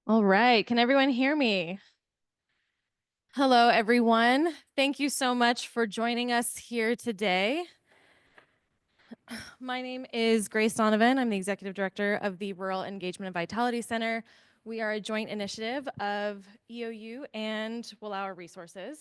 All right, can everyone hear me? Hello, everyone. Thank you so much for joining us here today. My name is Grace Donovan. I'm the Executive Director of the Rural Engagement and Vitality Center. We are a joint initiative of EOU and Willow Resources.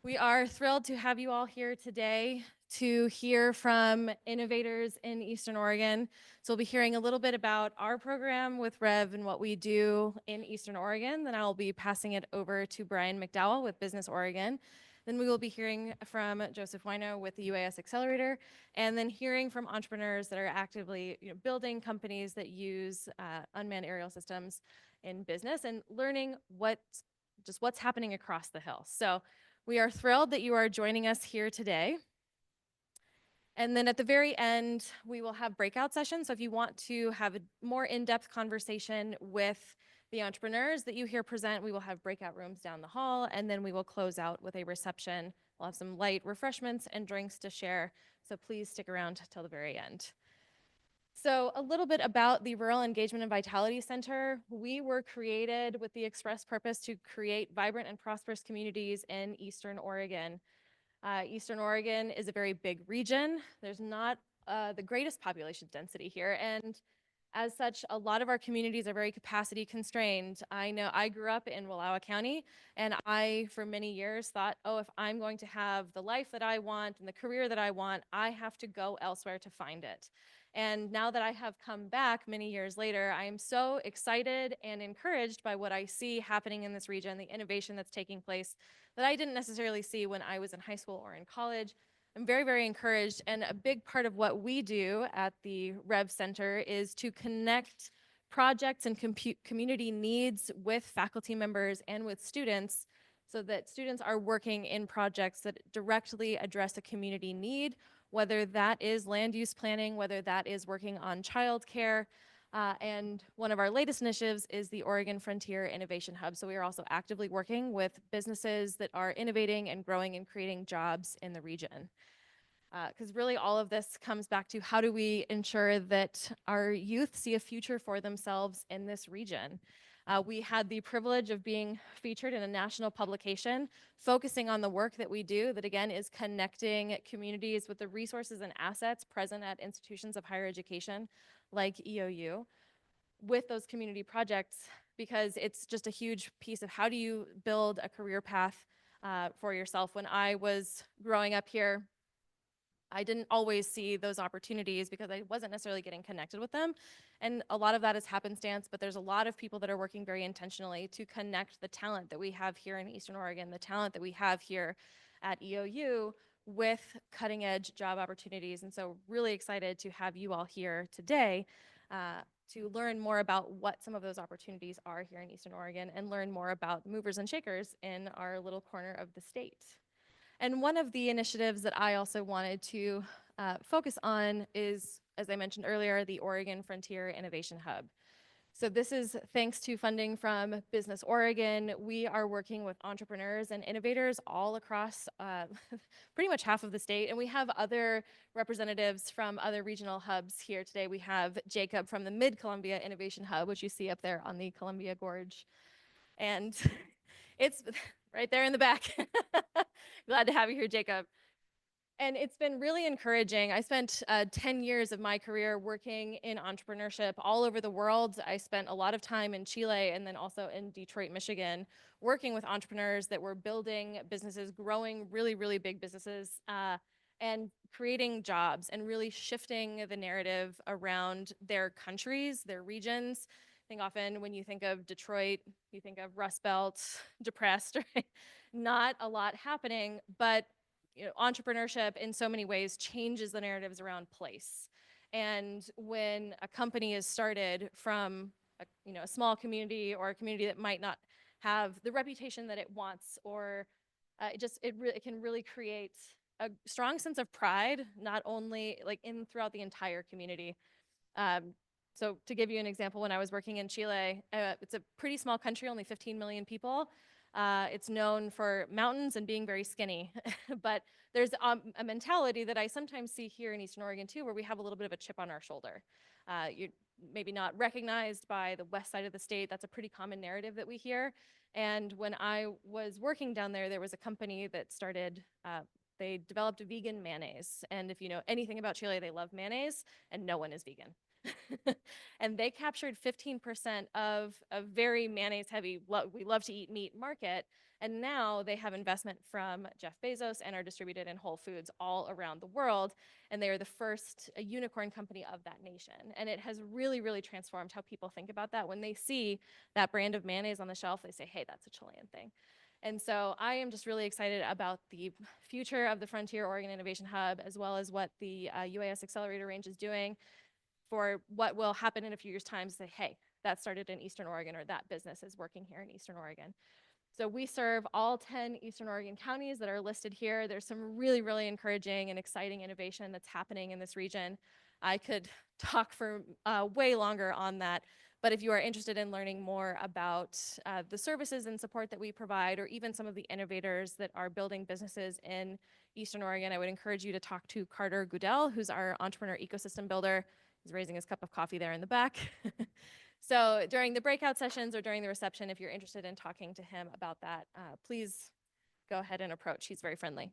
We are thrilled to have you all here today to hear from innovators in Eastern Oregon. So we'll be hearing a little bit about our program with Rev and what we do in Eastern Oregon. Then I'll be passing it over to Brian McDowell with Business Oregon. Then we will be hearing from Joseph Wyno with the UAS Accelerator, and then hearing from entrepreneurs that are actively building companies that use unmanned aerial systems in business and learning what's happening across the hill. So we are thrilled that you are joining us here today. And then at the very end, we will have breakout sessions. So if you want to have a more in-depth conversation with the entrepreneurs that you hear present, we will have breakout rooms down the hall, and then we will close out with a reception. We'll have some light refreshments and drinks to share. So please stick around till the very end. So a little bit about the Rural Engagement and Vitality Center. We were created with the express purpose to create vibrant and prosperous communities in Eastern Oregon. Eastern Oregon is a very big region. There's not the greatest population density here, and as such, a lot of our communities are very capacity constrained. I know I grew up in Wallowa County, and I, for many years, thought, oh, if I'm going to have the life that I want and the career that I want, I have to go elsewhere to find it. And now that I have come back many years later, I am so excited and encouraged by what I see happening in this region, the innovation that's taking place that I didn't necessarily see when I was in high school or in college. I'm very, very encouraged, and a big part of what we do at the Rev Center is to connect projects and community needs with faculty members and with students so that students are working in projects that directly address a community need, whether that is land use planning, whether that is working on childcare. And one of our latest initiatives is the Oregon Frontier Innovation Hub. So we are also actively working with businesses that are innovating and growing and creating jobs in the region. Because really all of this comes back to how do we ensure that our youth see a future for themselves in this region. We had the privilege of being featured in a national publication focusing on the work that we do that again is connecting communities with the resources and assets present at institutions of higher education like EOU with those community projects, because it's just a huge piece of how do you build a career path for yourself. When I was growing up here, I didn't always see those opportunities because I wasn't necessarily getting connected with them. And a lot of that is happenstance, but there's a lot of people that are working very intentionally to connect the talent that we have here in Eastern Oregon, the talent that we have here at EOU with cutting edge job opportunities. And so really excited to have you all here today to learn more about what some of those opportunities are here in Eastern Oregon and learn more about movers and shakers in our little corner of the state. And one of the initiatives that I also wanted to focus on is, as I mentioned earlier, the Oregon Frontier Innovation Hub. So this is thanks to funding from Business Oregon. We are working with entrepreneurs and innovators all across pretty much half of the state. And we have other representatives from other regional hubs here today. We have Jacob from the Mid-Columbia Innovation Hub, which you see up there on the Columbia Gorge. And it's right there in the back. Glad to have you here, Jacob. And it's been really encouraging. I spent 10 years of my career working in entrepreneurship all over the world. I spent a lot of time in Chile and then also in Detroit, Michigan, working with entrepreneurs that were building businesses, growing really, really big businesses, and creating jobs and really shifting the narrative around their countries, their regions. I think often when you think of Detroit, you think of Rust Belt, depressed, right? Not a lot happening, but entrepreneurship in so many ways changes the narratives around place. And when a company is started from a small community or a community that might not have the reputation that it wants, or it can really create a strong sense of pride, not only like throughout the entire community. So to give you an example, when I was working in Chile, it's a pretty small country, only 15 million people. It's known for mountains and being very skinny, but there's a mentality that I sometimes see here in Eastern Oregon too, where we have a little bit of a chip on our shoulder. You're maybe not recognized by the west side of the state. That's a pretty common narrative that we hear. And when I was working down there, there was a company that started, they developed a vegan mayonnaise. And if you know anything about Chile, they love mayonnaise, and no one is vegan. And they captured 15% of a very mayonnaise heavy, we love to eat meat market. And now they have investment from Jeff Bezos and are distributed in Whole Foods all around the world. And they are the first unicorn company of that nation. And it has really, really transformed how people think about that. When they see that brand of mayonnaise on the shelf, they say, hey, that's a Chilean thing. And so I am just really excited about the future of the Frontier Oregon Innovation Hub, as well as what the UAS Accelerator range is doing for what will happen in a few years' time. Say, hey, that started in Eastern Oregon, or that business is working here in Eastern Oregon. So we serve all 10 Eastern Oregon counties that are listed here. There's some really, really encouraging and exciting innovation that's happening in this region. I could talk for way longer on that, but if you are interested in learning more about the services and support that we provide, or even some of the innovators that are building businesses in Eastern Oregon, I would encourage you to talk to Carter Goodell, who's our entrepreneur ecosystem builder. He's raising his cup of coffee there in the back. So during the breakout sessions or during the reception, if you're interested in talking to him about that, please go ahead and approach. He's very friendly.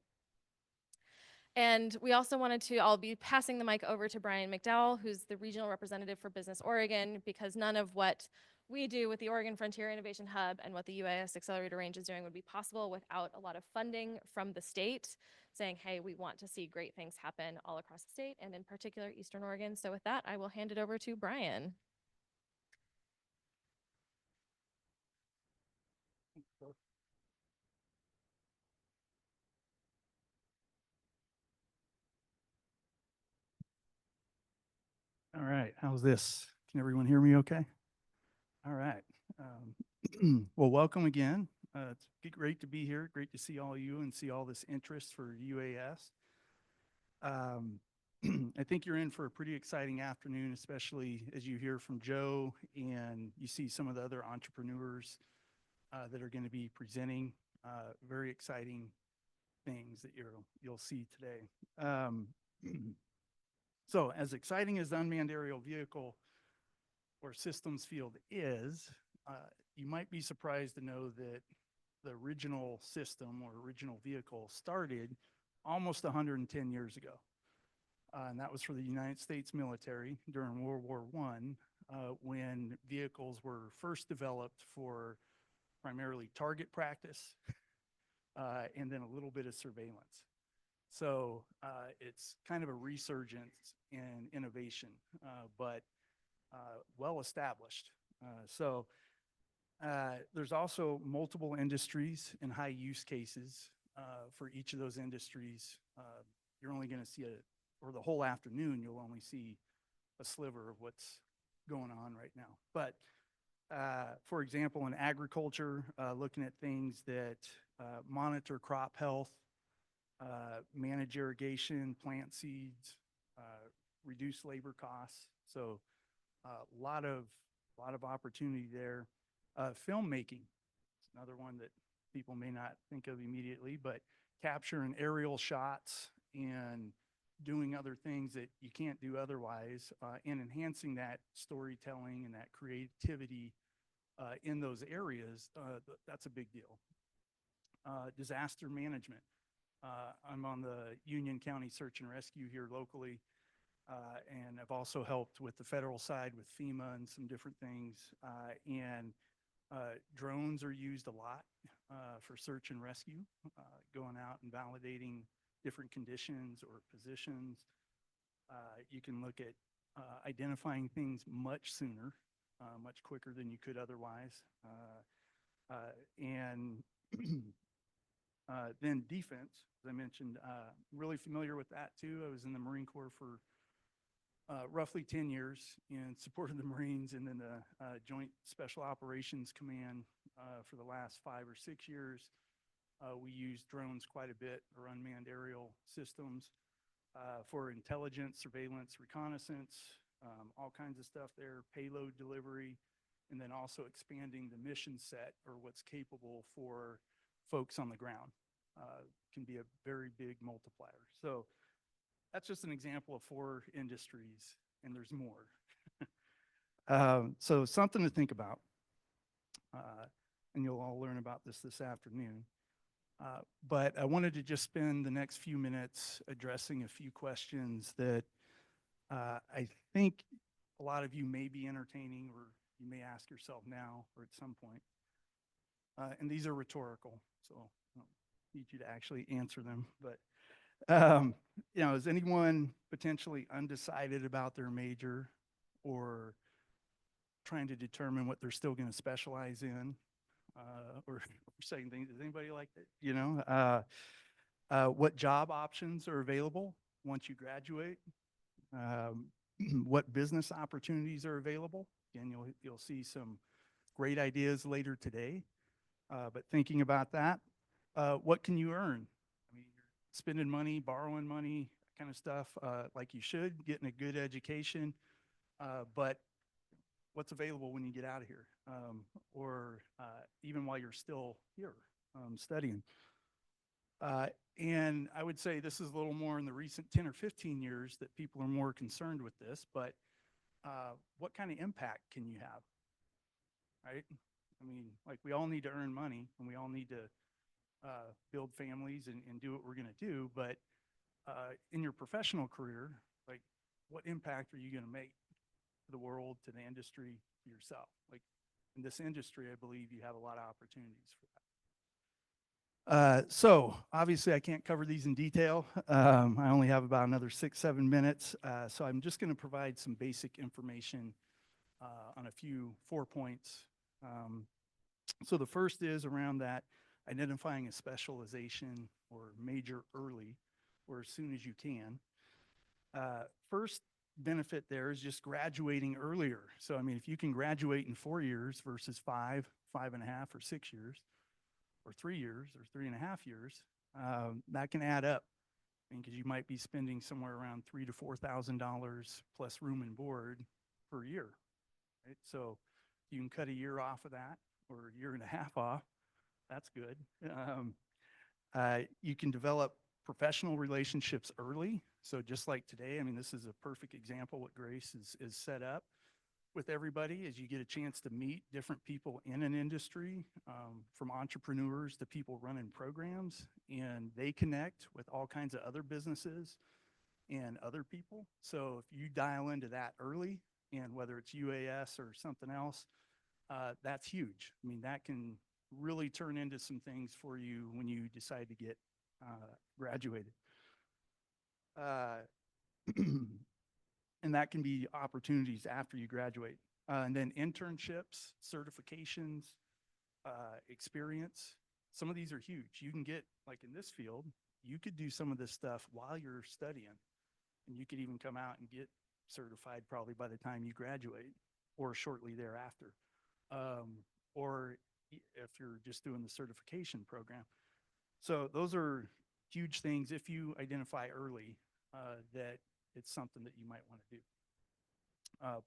And we also I'll be passing the mic over to Brian McDowell, who's the regional representative for Business Oregon, because none of what we do with the Oregon Frontier Innovation Hub and what the UAS Accelerator range is doing would be possible without a lot of funding from the state saying, hey, we want to see great things happen all across the state, and in particular, Eastern Oregon. So with that, I will hand it over to Brian. All right, how's this? Can everyone hear me okay? All right. Well, welcome again. It's great to be here. Great to see all of you and see all this interest for UAS. I think you're in for a pretty exciting afternoon, especially as you hear from Joe and you see some of the other entrepreneurs that are going to be presenting very exciting things that you'll see today. So as exciting as the unmanned aerial vehicle or systems field is, you might be surprised to know that the original system or original vehicle started almost 110 years ago. And that was for the United States military during World War I, when vehicles were first developed for primarily target practice and then a little bit of surveillance. So it's kind of a resurgence in innovation, but well established. So there's also multiple industries and high use cases for each of those industries. You're only going to see or the whole afternoon, you'll only see a sliver of what's going on right now. But for example, in agriculture, looking at things that monitor crop health, manage irrigation, plant seeds, reduce labor costs. So a lot of opportunity there. Filmmaking, it's another one that people may not think of immediately, but capturing aerial shots and doing other things that you can't do otherwise, and enhancing that storytelling and that creativity in those areas, that's a big deal. Disaster management. I'm on the Union County Search and Rescue here locally, and I've also helped with the federal side with FEMA and some different things. And drones are used a lot for search and rescue, going out and validating different conditions or positions. You can look at identifying things much sooner, much quicker than you could otherwise. And then defense, as I mentioned, really familiar with that too. I was in the Marine Corps for roughly 10 years in support of the Marines, and then the Joint Special Operations Command for the last 5 or 6 years. We use drones quite a bit, or unmanned aerial systems, for intelligence, surveillance, reconnaissance, all kinds of stuff there, payload delivery, and then also expanding the mission set or what's capable for folks on the ground can be a very big multiplier. So that's just an example of 4 industries, and there's more. So something to think about, and you'll all learn about this afternoon. But I wanted to just spend the next few minutes addressing a few questions that I think a lot of you may be entertaining, or you may ask yourself now or at some point. And these are rhetorical, so I don't need you to actually answer them. But, is anyone potentially undecided about their major or trying to determine what they're still going to specialize in? Or saying things, is anybody like that? What job options are available once you graduate? What business opportunities are available? Again, you'll see some great ideas later today. But thinking about that, what can you earn? I mean, you're spending money, borrowing money, that kind of stuff, like you should, getting a good education. But what's available when you get out of here, or even while you're still here studying. And I would say this is a little more in the recent 10 or 15 years that people are more concerned with this, but what kind of impact can you have, right? I mean, like, we all need to earn money, and we all need to build families and do what we're going to do, but in your professional career, like, what impact are you going to make to the world, to the industry, to yourself? Like, in this industry, I believe you have a lot of opportunities for that. So obviously I can't cover these in detail. I only have about another 6-7 minutes. So I'm just going to provide some basic information on a few 4 points. So the first is around that identifying a specialization or major early, or as soon as you can. First benefit there is just graduating earlier. So, I mean, if you can graduate in 4 years versus 5, 5.5, or 6 years, or 3 years, or 3.5 years, that can add up. I mean, because you might be spending somewhere around $3,000 to $4,000 plus room and board per year, right? So you can cut a year off of that, or a year and a half off. That's good. You can develop professional relationships early. So just like today, I mean, this is a perfect example what Grace is set up with everybody, as you get a chance to meet different people in an industry, from entrepreneurs to people running programs, and they connect with all kinds of other businesses and other people. So if you dial into that early, and whether it's UAS or something else, that's huge. I mean, that can really turn into some things for you when you decide to get graduated. And that can be opportunities after you graduate. And then internships, certifications, experience. Some of these are huge. You can get, like in this field, you could do some of this stuff while you're studying, and you could even come out and get certified probably by the time you graduate or shortly thereafter. Or if you're just doing the certification program. So those are huge things if you identify early that it's something that you might want to do.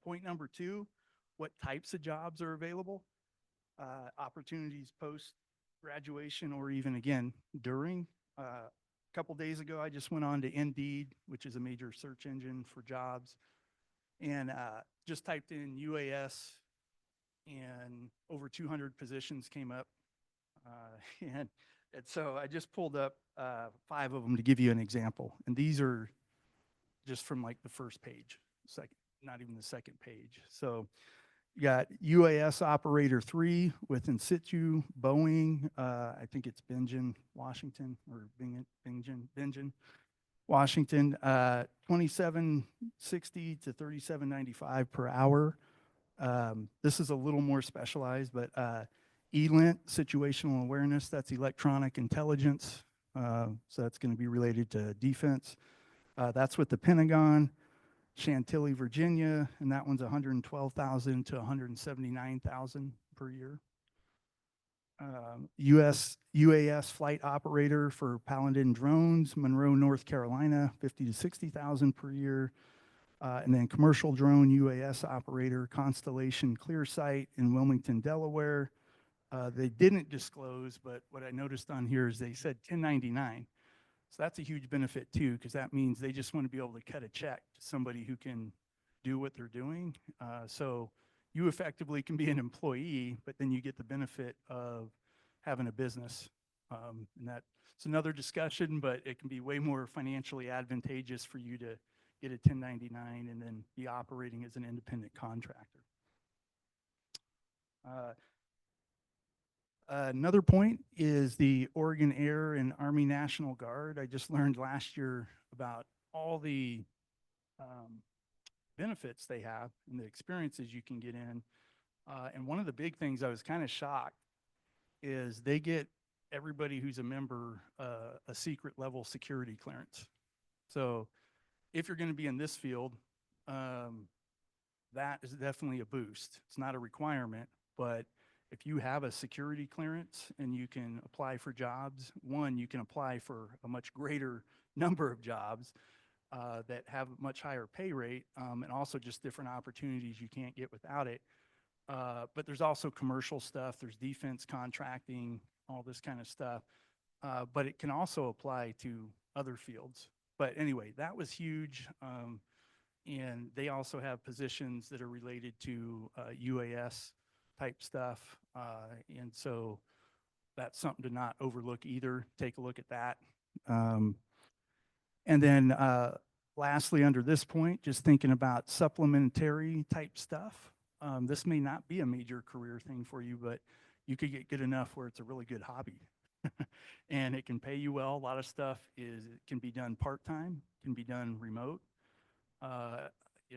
Point number 2, what types of jobs are available? Opportunities post-graduation, or even, again, during. A couple days ago, I just went on to Indeed, which is a major search engine for jobs, and just typed in UAS, and over 200 positions came up. And so I just pulled up 5 of them to give you an example. And these are just from like the first page, not even the second page. So you got UAS Operator 3 with In Situ, Boeing. I think it's Bingen, Washington, or Bingen, Washington. $27.60 to $37.95 per hour. This is a little more specialized, but ELINT, situational awareness, that's electronic intelligence. So that's going to be related to defense. That's with the Pentagon. Chantilly, Virginia, and that one's $112,000 to $179,000 per year. UAS flight operator for Paladin drones, Monroe, North Carolina, $50,000 to $60,000 per year. And then commercial drone UAS operator, Constellation Clearsite in Wilmington, Delaware. They didn't disclose, but what I noticed on here is they said 1099. So that's a huge benefit too, because that means they just want to be able to cut a check to somebody who can do what they're doing. So you effectively can be an employee, but then you get the benefit of having a business. And that's another discussion, but it can be way more financially advantageous for you to get a 1099 and then be operating as an independent contractor. Another point is the Oregon Air and Army National Guard. I just learned last year about all the benefits they have and the experiences you can get in. And one of the big things I was kind of shocked is they get everybody who's a member a secret level security clearance. So if you're going to be in this field, that is definitely a boost. It's not a requirement, but if you have a security clearance and you can apply for jobs, one, you can apply for a much greater number of jobs that have a much higher pay rate, and also just different opportunities you can't get without it. But there's also commercial stuff, there's defense contracting, all this kind of stuff. But it can also apply to other fields. But anyway, that was huge. And they also have positions that are related to UAS type stuff. And so that's something to not overlook either. Take a look at that. And then lastly, under this point, just thinking about supplementary type stuff. This may not be a major career thing for you, but you could get good enough where it's a really good hobby. And it can pay you well. A lot of stuff can be done part-time, can be done remote.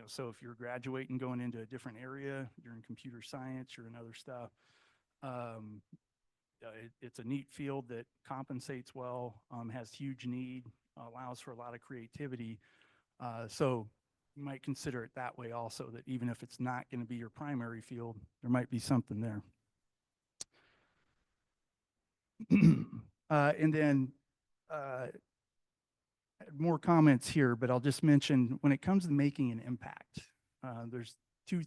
So if you're graduating, going into a different area, you're in computer science, you're in other stuff, it's a neat field that compensates well, has huge need, allows for a lot of creativity. So you might consider it that way also, that even if it's not going to be your primary field, there might be something there. And then more comments here, but I'll just mention when it comes to making an impact, there's two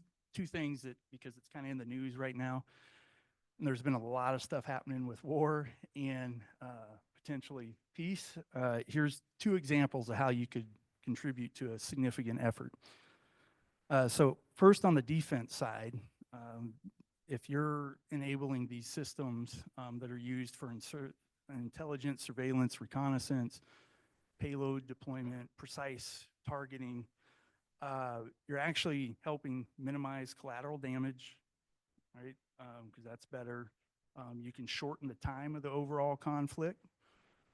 things that, because it's kind of in the news right now, and there's been a lot of stuff happening with war and potentially peace. Here's two examples of how you could contribute to a significant effort. So first, on the defense side, if you're enabling these systems that are used for intelligence, surveillance, reconnaissance, payload deployment, precise targeting, you're actually helping minimize collateral damage, right? Because that's better. You can shorten the time of the overall conflict.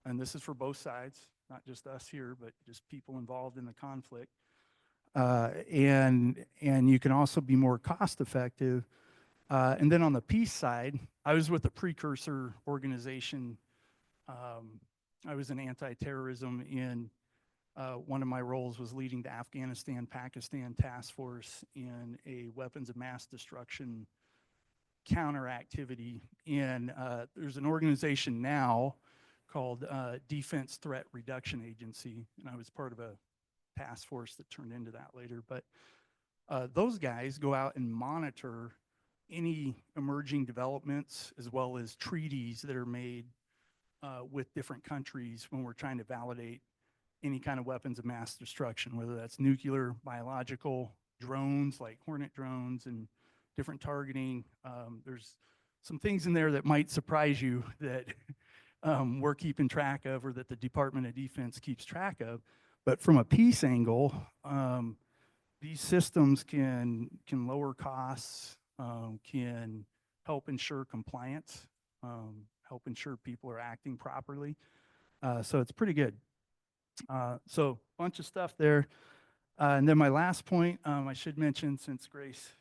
And this is for both sides, not just us here, but just people involved in the conflict. And you can also be more cost effective. And then on the peace side, I was with a precursor organization. I was in anti-terrorism, and one of my roles was leading the Afghanistan-Pakistan task force in a weapons of mass destruction counter activity. And there's an organization now called Defense Threat Reduction Agency, and I was part of a task force that turned into that later. But those guys go out and monitor any emerging developments as well as treaties that are made with different countries when we're trying to validate any kind of weapons of mass destruction, whether that's nuclear, biological, drones like Hornet drones, and different targeting. There's some things in there that might surprise you that we're keeping track of, or that the Department of Defense keeps track of. But from a peace angle, these systems can lower costs, can help ensure compliance, help ensure people are acting properly. So it's pretty good. So a bunch of stuff there. And then my last point, I should mention, since Grace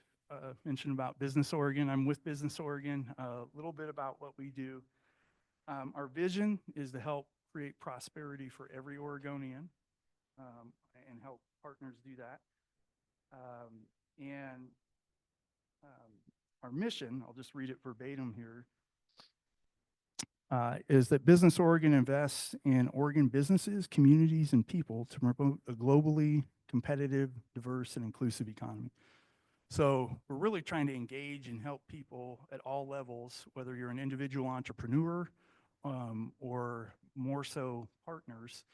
mentioned about Business Oregon, I'm with Business Oregon, a little bit about what we do. Our vision is to help create prosperity for every Oregonian and help partners do that. And our mission, I'll just read it verbatim here. is that Business Oregon invests in Oregon businesses, communities, and people to promote a globally competitive, diverse, and inclusive economy. So we're really trying to engage and help people at all levels, whether you're an individual entrepreneur or more so partners,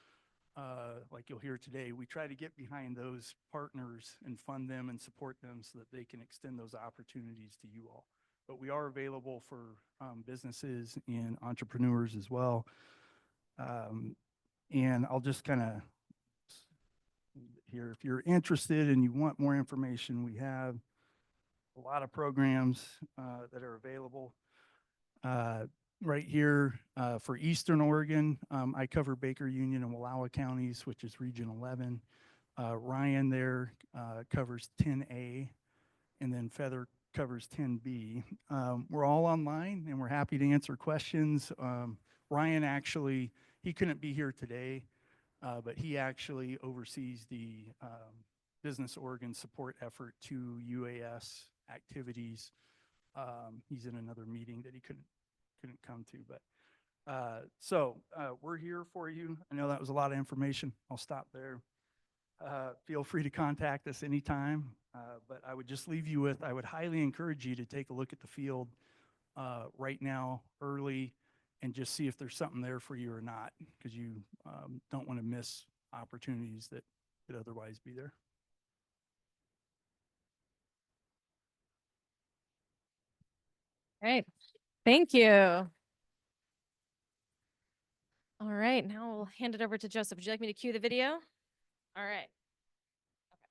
like you'll hear today. We try to get behind those partners and fund them and support them so that they can extend those opportunities to you all. But we are available for businesses and entrepreneurs as well. And I'll just kind of here, if you're interested and you want more information, we have a lot of programs that are available. Right here for Eastern Oregon, I cover Baker, Union, and Wallowa counties, which is Region 11. Ryan there covers 10A, and then Feather covers 10B. We're all online, and we're happy to answer questions. Ryan actually, he couldn't be here today, but he actually oversees the Business Oregon support effort to UAS activities. He's in another meeting that he couldn't come to, but so we're here for you. I know that was a lot of information. I'll stop there. Feel free to contact us anytime, but I would just leave you with, I would highly encourage you to take a look at the field right now, early, and just see if there's something there for you or not, because you don't want to miss opportunities that could otherwise be there. All right. Thank you. All right, now we'll hand it over to Joseph. Would you like me to cue the video? All right. Okay.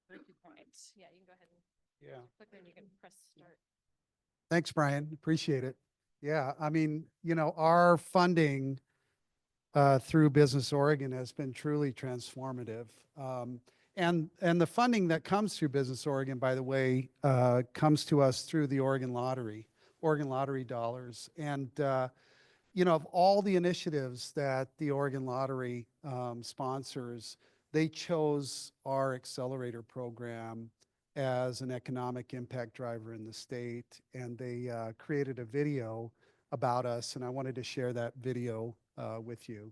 Thank you. All right. Yeah, you can go ahead and click there and you can press start. Thanks, Brian. Appreciate it. Yeah, I mean, you know, our funding through Business Oregon has been truly transformative. And the funding that comes through Business Oregon, by the way, comes to us through the Oregon Lottery dollars. And, you know, of all the initiatives that the Oregon Lottery sponsors, they chose our accelerator program as an economic impact driver in the state. And they created a video about us, and I wanted to share that video with you.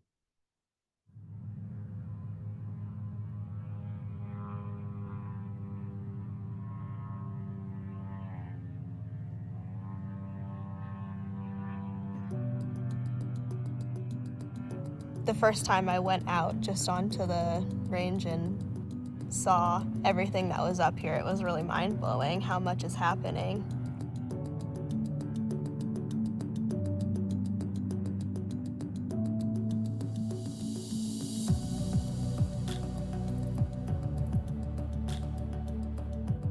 The first time I went out just onto the range and saw everything that was up here, it was really mind-blowing how much is happening.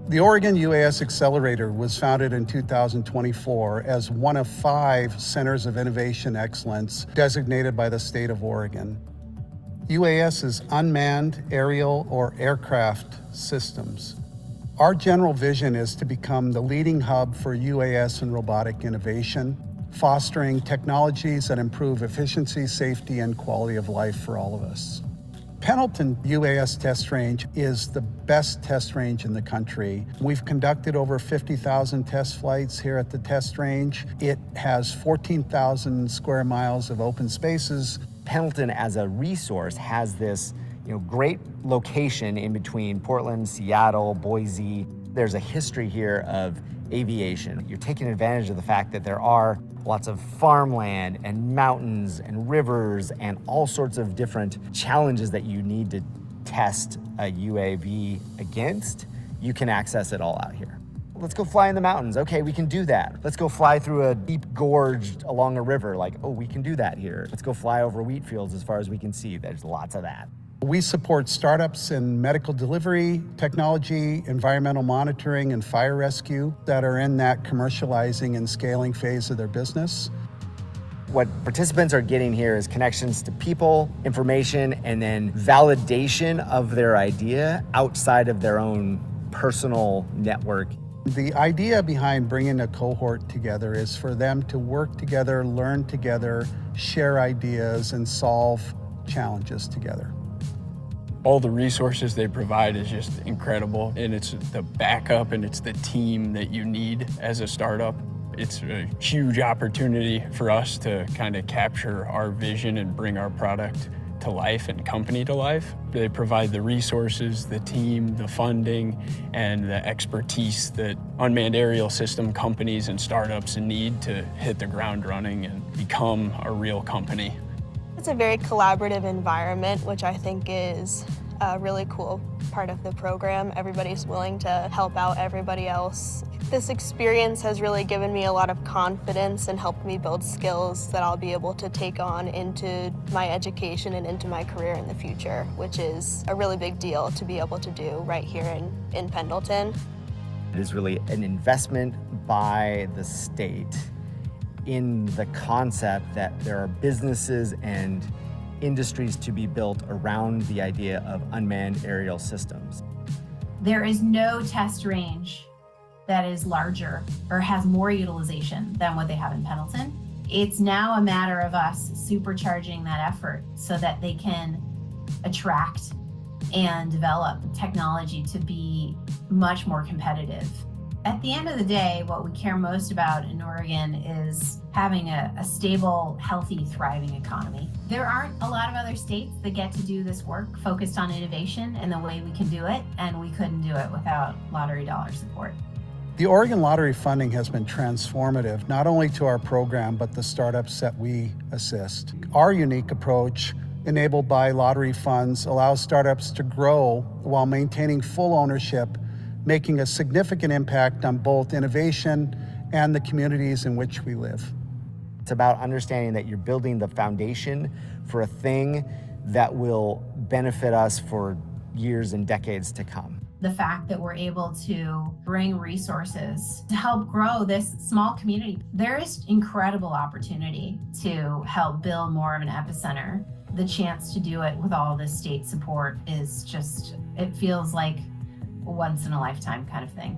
The Oregon UAS Accelerator was founded in 2024 as one of 5 centers of innovation excellence designated by the state of Oregon. UAS is unmanned aerial or aircraft systems. Our general vision is to become the leading hub for UAS and robotic innovation, fostering technologies that improve efficiency, safety, and quality of life for all of us. Pendleton UAS test range is the best test range in the country. We've conducted over 50,000 test flights here at the test range. It has 14,000 square miles of open spaces. Pendleton as a resource has this, great location in between Portland, Seattle, Boise. There's a history here of aviation. You're taking advantage of the fact that there are lots of farmland and mountains and rivers and all sorts of different challenges that you need to test a UAV against. You can access it all out here. Let's go fly in the mountains. Okay, we can do that. Let's go fly through a deep gorge along a river. We can do that here. Let's go fly over wheat fields as far as we can see. There's lots of that. We support startups in medical delivery, technology, environmental monitoring, and fire rescue that are in that commercializing and scaling phase of their business. What participants are getting here is connections to people, information, and then validation of their idea outside of their own personal network. The idea behind bringing a cohort together is for them to work together, learn together, share ideas, and solve challenges together. All the resources they provide is just incredible, and it's the backup and it's the team that you need as a startup. It's a huge opportunity for us to kind of capture our vision and bring our product to life and company to life. They provide the resources, the team, the funding, and the expertise that unmanned aerial system companies and startups need to hit the ground running and become a real company. It's a very collaborative environment, which I think is a really cool part of the program. Everybody's willing to help out everybody else. This experience has really given me a lot of confidence and helped me build skills that I'll be able to take on into my education and into my career in the future, which is a really big deal to be able to do right here in Pendleton. It is really an investment by the state in the concept that there are businesses and industries to be built around the idea of unmanned aerial systems. There is no test range that is larger or has more utilization than what they have in Pendleton. It's now a matter of us supercharging that effort so that they can attract and develop technology to be much more competitive. At the end of the day, what we care most about in Oregon is having a stable, healthy, thriving economy. There aren't a lot of other states that get to do this work focused on innovation and the way we can do it, and we couldn't do it without lottery dollar support. The Oregon Lottery funding has been transformative, not only to our program, but the startups that we assist. Our unique approach, enabled by lottery funds, allows startups to grow while maintaining full ownership, making a significant impact on both innovation and the communities in which we live. It's about understanding that you're building the foundation for a thing that will benefit us for years and decades to come. The fact that we're able to bring resources to help grow this small community, there is incredible opportunity to help build more of an epicenter. The chance to do it with all this state support is just, it feels like a once in a lifetime kind of thing.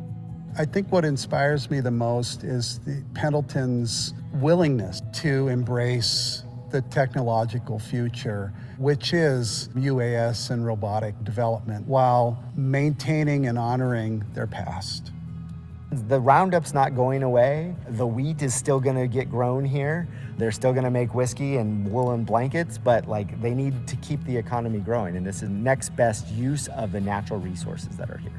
I think what inspires me the most is the Pendleton's willingness to embrace the technological future, which is UAS and robotic development, while maintaining and honoring their past. The Roundup's not going away. The wheat is still gonna get grown here. They're still gonna make whiskey and woolen blankets, but like they need to keep the economy growing, and this is next best use of the natural resources that are here.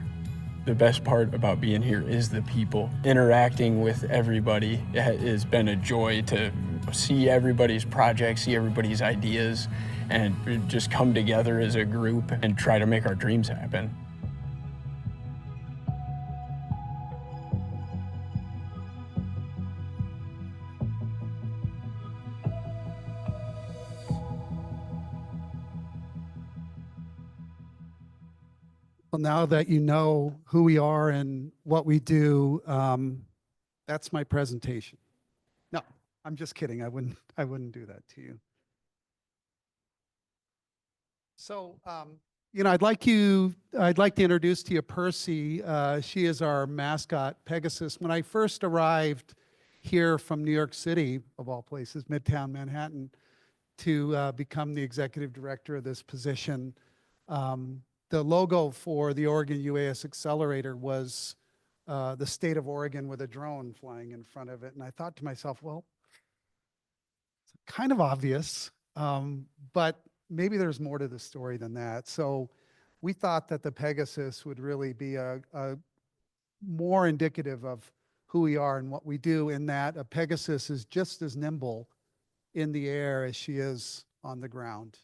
The best part about being here is the people. Interacting with everybody has been a joy to see everybody's projects, see everybody's ideas, and just come together as a group and try to make our dreams happen. Well, now that you know who we are and what we do, that's my presentation. No, I'm just kidding. I wouldn't do that to you. So, I'd like to introduce to you Percy. She is our mascot, Pegasus. When I first arrived here from New York City, of all places, Midtown Manhattan, to become the executive director of this position, the logo for the Oregon UAS Accelerator was the state of Oregon with a drone flying in front of it. And I thought to myself, well, it's kind of obvious, but maybe there's more to the story than that. So we thought that the Pegasus would really be a more indicative of who we are and what we do, in that a Pegasus is just as nimble in the air as she is on the ground.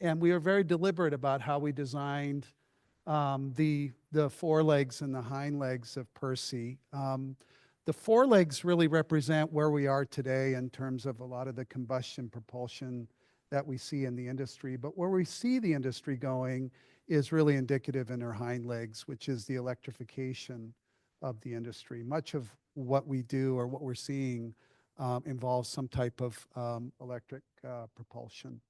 And we are very deliberate about how we designed the forelegs and the hind legs of Percy. The forelegs really represent where we are today in terms of a lot of the combustion propulsion that we see in the industry. But where we see the industry going is really indicative in her hind legs, which is the electrification of the industry. Much of what we do or what we're seeing involves some type of electric propulsion.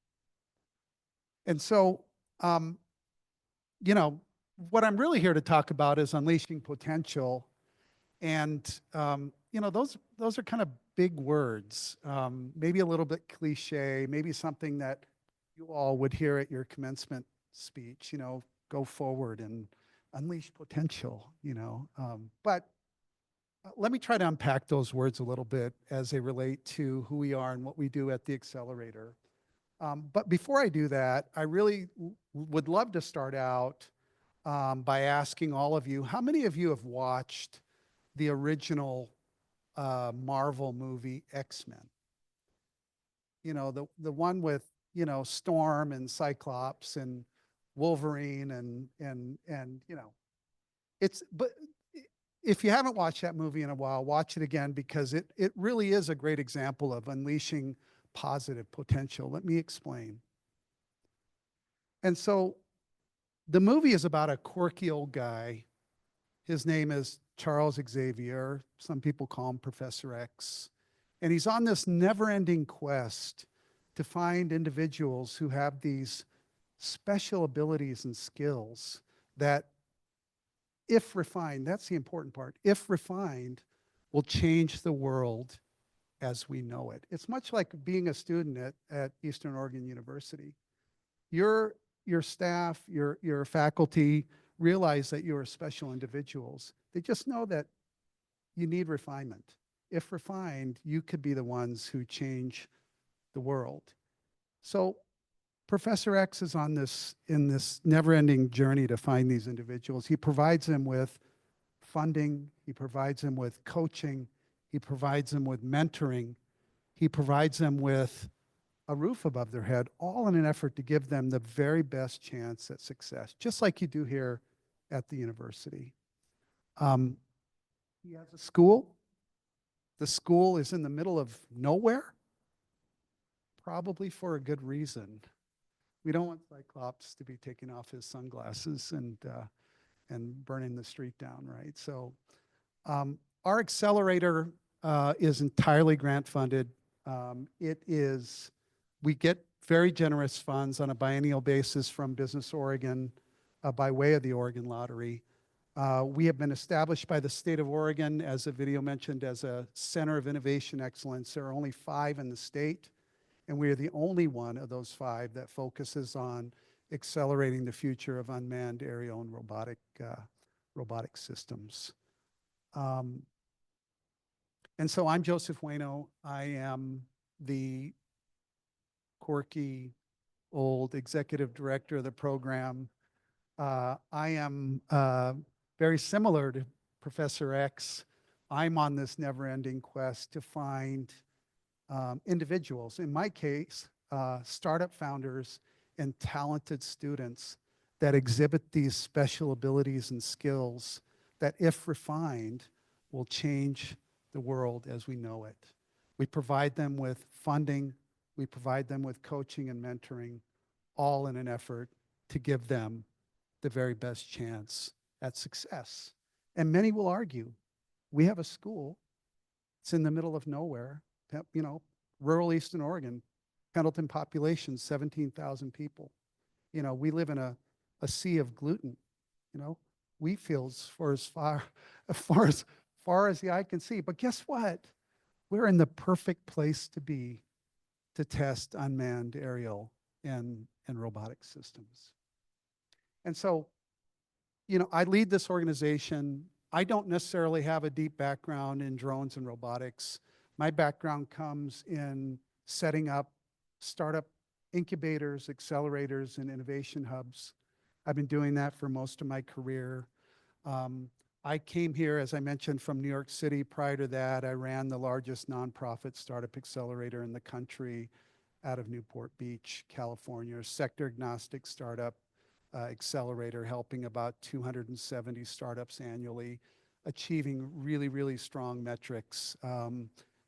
And so, what I'm really here to talk about is unleashing potential. And, those are kind of big words, maybe a little bit cliche, maybe something that you all would hear at your commencement speech, go forward and unleash potential, but let me try to unpack those words a little bit as they relate to who we are and what we do at the Accelerator. But before I do that, I really would love to start out by asking all of you, how many of you have watched the original Marvel movie X-Men? You know, the one with, you know, Storm and Cyclops and Wolverine and you know, but if you haven't watched that movie in a while, watch it again, because it really is a great example of unleashing positive potential. Let me explain. And so the movie is about a quirky old guy. His name is Charles Xavier. Some people call him Professor X. And he's on this never-ending quest to find individuals who have these special abilities and skills that, if refined, that's the important part, if refined, will change the world as we know it. It's much like being a student at Eastern Oregon University. Your staff, your faculty realize that you are special individuals. They just know that you need refinement. If refined, you could be the ones who change the world. So Professor X is in this never-ending journey to find these individuals. He provides them with funding, he provides them with coaching, he provides them with mentoring, he provides them with a roof above their head, all in an effort to give them the very best chance at success, just like you do here at the university. He has a school. The school is in the middle of nowhere, probably for a good reason. We don't want Cyclops to be taking off his sunglasses and burning the street down, right? So our accelerator is entirely grant funded. We get very generous funds on a biennial basis from Business Oregon by way of the Oregon Lottery. We have been established by the state of Oregon, as the video mentioned, as a center of innovation excellence. There are only 5 in the state, and we are the only one of those 5 that focuses on accelerating the future of unmanned aerial and robotic systems. And so I'm Joseph Wyno. I am the quirky old executive director of the program. I am very similar to Professor X. I'm on this never-ending quest to find individuals, in my case, startup founders and talented students that exhibit these special abilities and skills that, if refined, will change the world as we know it. We provide them with funding, we provide them with coaching and mentoring, all in an effort to give them the very best chance at success. And many will argue, we have a school, it's in the middle of nowhere, you know, rural Eastern Oregon, Pendleton population, 17,000 people. You know, we live in a sea of gluten, you know, wheat fields for as far as the eye can see. But guess what? We're in the perfect place to be to test unmanned aerial and robotic systems. And so, you know, I lead this organization. I don't necessarily have a deep background in drones and robotics. My background comes in setting up startup incubators, accelerators, and innovation hubs. I've been doing that for most of my career. I came here, as I mentioned, from New York City. Prior to that, I ran the largest nonprofit startup accelerator in the country out of Newport Beach, California, sector agnostic startup accelerator, helping about 270 startups annually, achieving really, really strong metrics.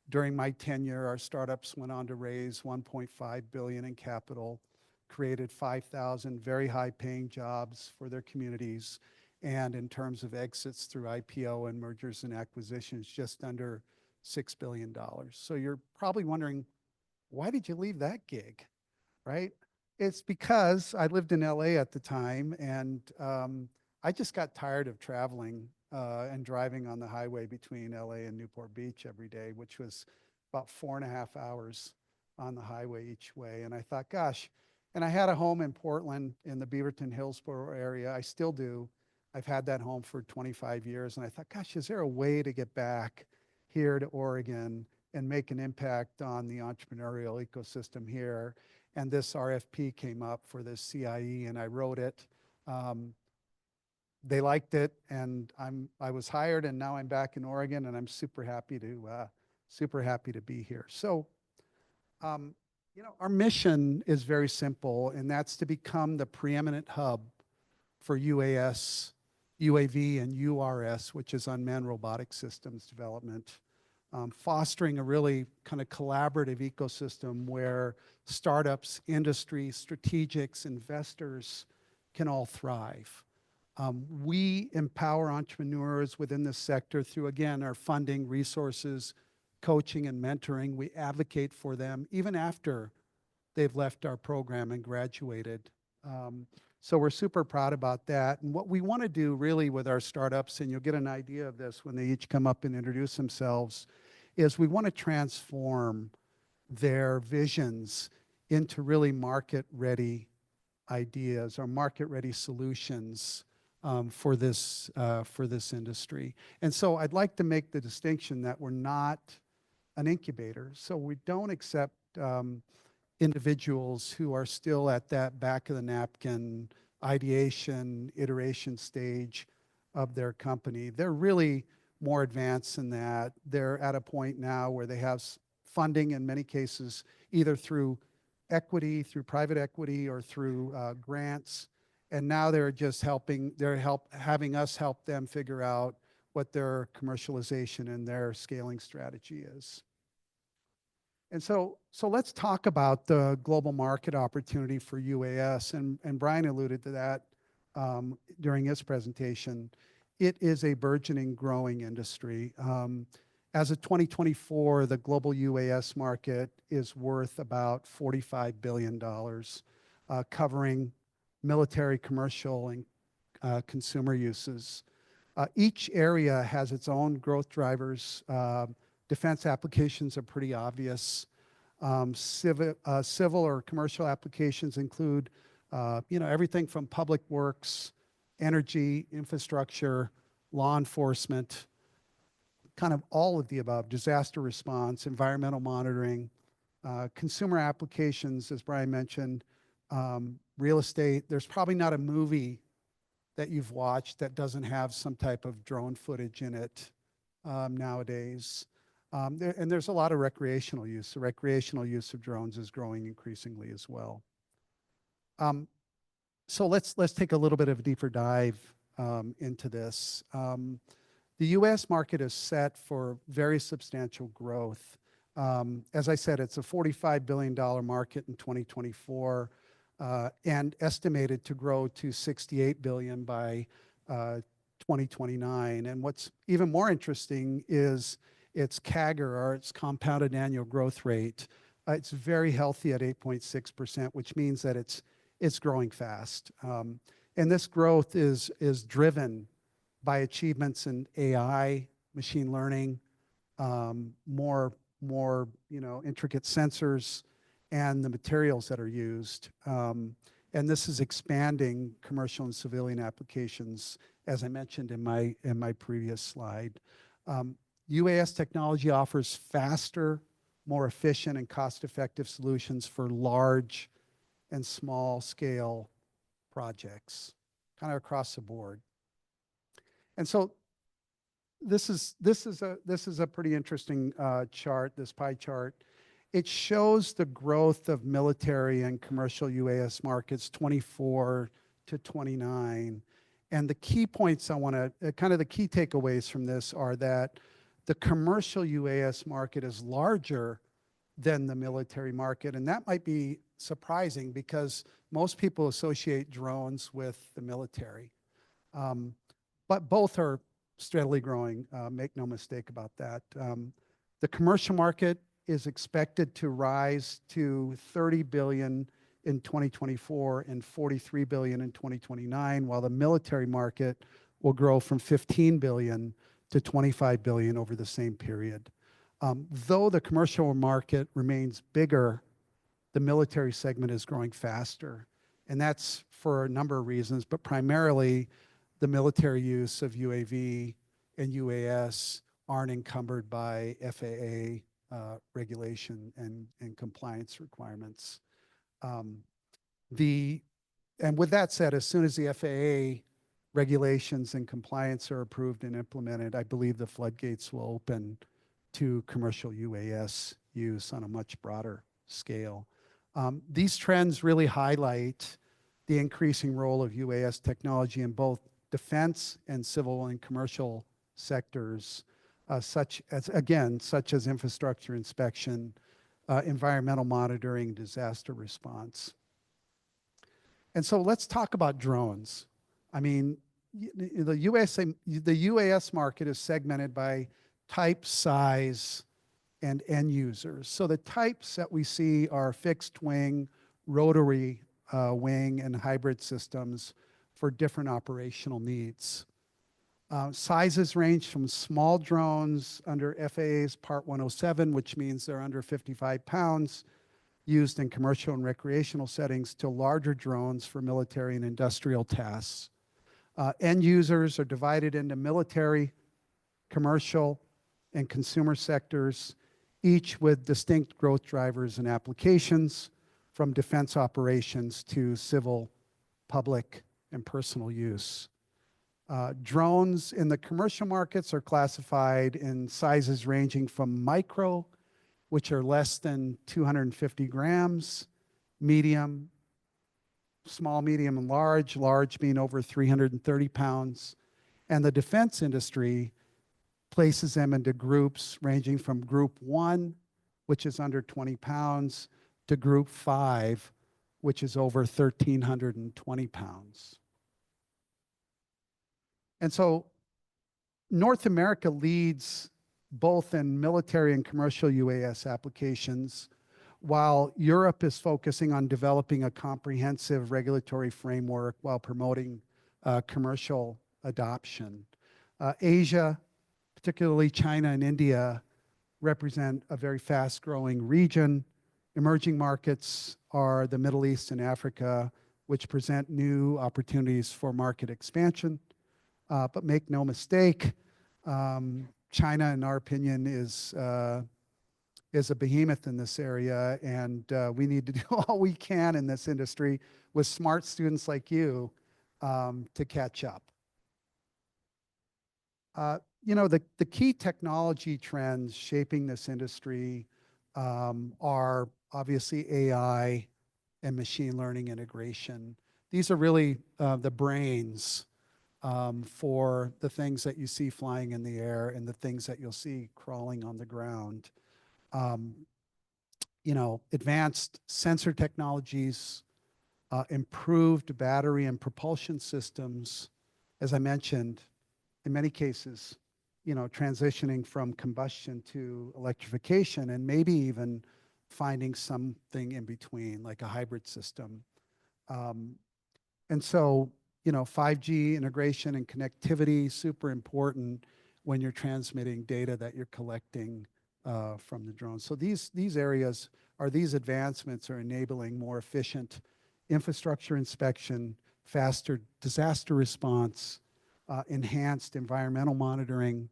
During my tenure, our startups went on to raise $1.5 billion in capital, created 5,000 very high-paying jobs for their communities, and in terms of exits through IPO and mergers and acquisitions, just under $6 billion. So you're probably wondering, why did you leave that gig, right? It's because I lived in LA at the time, and I just got tired of traveling and driving on the highway between LA and Newport Beach every day, which was about 4.5 hours on the highway each way. And I thought, gosh, and I had a home in Portland in the Beaverton, Hillsboro area. I still do. I've had that home for 25 years, and I thought, gosh, is there a way to get back here to Oregon and make an impact on the entrepreneurial ecosystem here? And this RFP came up for this CIE, and I wrote it. They liked it, and I was hired, and now I'm back in Oregon, and I'm super happy to be here. So, you know, our mission is very simple, and that's to become the preeminent hub for UAS, UAV, and URS, which is unmanned robotic systems development, fostering a really kind of collaborative ecosystem where startups, industry, strategics, investors can all thrive. We empower entrepreneurs within this sector through, again, our funding, resources, coaching, and mentoring. We advocate for them even after they've left our program and graduated. So we're super proud about that. And what we want to do really with our startups, and you'll get an idea of this when they each come up and introduce themselves, is we want to transform their visions into really market-ready ideas or market-ready solutions for this industry. And so I'd like to make the distinction that we're not an incubator. So we don't accept individuals who are still at that back of the napkin ideation, iteration stage of their company. They're really more advanced than that. They're at a point now where they have funding in many cases, either through equity, through private equity, or through grants. And now they're just having us help them figure out what their commercialization and their scaling strategy is. And so let's talk about the global market opportunity for UAS. And Brian alluded to that during his presentation. It is a burgeoning, growing industry. As of 2024, the global UAS market is worth about $45 billion, covering military, commercial, and consumer uses. Each area has its own growth drivers. Defense applications are pretty obvious. Civil or commercial applications include, you know, everything from public works, energy, infrastructure, law enforcement, kind of all of the above, disaster response, environmental monitoring, consumer applications, as Brian mentioned, real estate. There's probably not a movie that you've watched that doesn't have some type of drone footage in it nowadays. And there's a lot of recreational use. The recreational use of drones is growing increasingly as well. So let's take a little bit of a deeper dive into this. The U.S. market is set for very substantial growth. As I said, it's a $45 billion market in 2024 and estimated to grow to $68 billion by 2029. And what's even more interesting is its CAGR, or its compounded annual growth rate. It's very healthy at 8.6%, which means that it's growing fast. And this growth is driven by achievements in AI, machine learning, more intricate sensors, and the materials that are used. And this is expanding commercial and civilian applications, as I mentioned in my previous slide. UAS technology offers faster, more efficient, and cost-effective solutions for large and small-scale projects, kind of across the board. And so this is a pretty interesting chart, this pie chart. It shows the growth of military and commercial UAS markets 24 to 29. And the key points I want to, kind of the key takeaways from this are that the commercial UAS market is larger than the military market. And that might be surprising because most people associate drones with the military. But both are steadily growing, make no mistake about that. The commercial market is expected to rise to $30 billion in 2024 and $43 billion in 2029, while the military market will grow from $15 billion to $25 billion over the same period. Though the commercial market remains bigger, the military segment is growing faster. And that's for a number of reasons, but primarily the military use of UAV and UAS aren't encumbered by FAA regulation and compliance requirements. And with that said, as soon as the FAA regulations and compliance are approved and implemented, I believe the floodgates will open to commercial UAS use on a much broader scale. These trends really highlight the increasing role of UAS technology in both defense and civil and commercial sectors, such as infrastructure inspection, environmental monitoring, disaster response. And so let's talk about drones. I mean, the UAS market is segmented by type, size, and end users. So the types that we see are fixed wing, rotary wing, and hybrid systems for different operational needs. Sizes range from small drones under FAA's Part 107, which means they're under 55 pounds, used in commercial and recreational settings, to larger drones for military and industrial tasks. End users are divided into military, commercial, and consumer sectors, each with distinct growth drivers and applications, from defense operations to civil, public, and personal use. Drones in the commercial markets are classified in sizes ranging from micro, which are less than 250 grams, medium, small, medium, and large being over 330 pounds. And the defense industry places them into groups ranging from group 1, which is under 20 pounds, to group 5, which is over 1,320 pounds. And so North America leads both in military and commercial UAS applications, while Europe is focusing on developing a comprehensive regulatory framework while promoting commercial adoption. Asia, particularly China and India, represent a very fast-growing region. Emerging markets are the Middle East and Africa, which present new opportunities for market expansion. But make no mistake, China, in our opinion, is a behemoth in this area, and we need to do all we can in this industry with smart students like you to catch up. You know, the key technology trends shaping this industry are obviously AI and machine learning integration. These are really the brains for the things that you see flying in the air and the things that you'll see crawling on the ground. You know, advanced sensor technologies, improved battery and propulsion systems, as I mentioned, in many cases, you know, transitioning from combustion to electrification, and maybe even finding something in between, like a hybrid system. And so, you know, 5G integration and connectivity, super important when you're transmitting data that you're collecting from the drone. So these areas, or these advancements, are enabling more efficient infrastructure inspection, faster disaster response, enhanced environmental monitoring,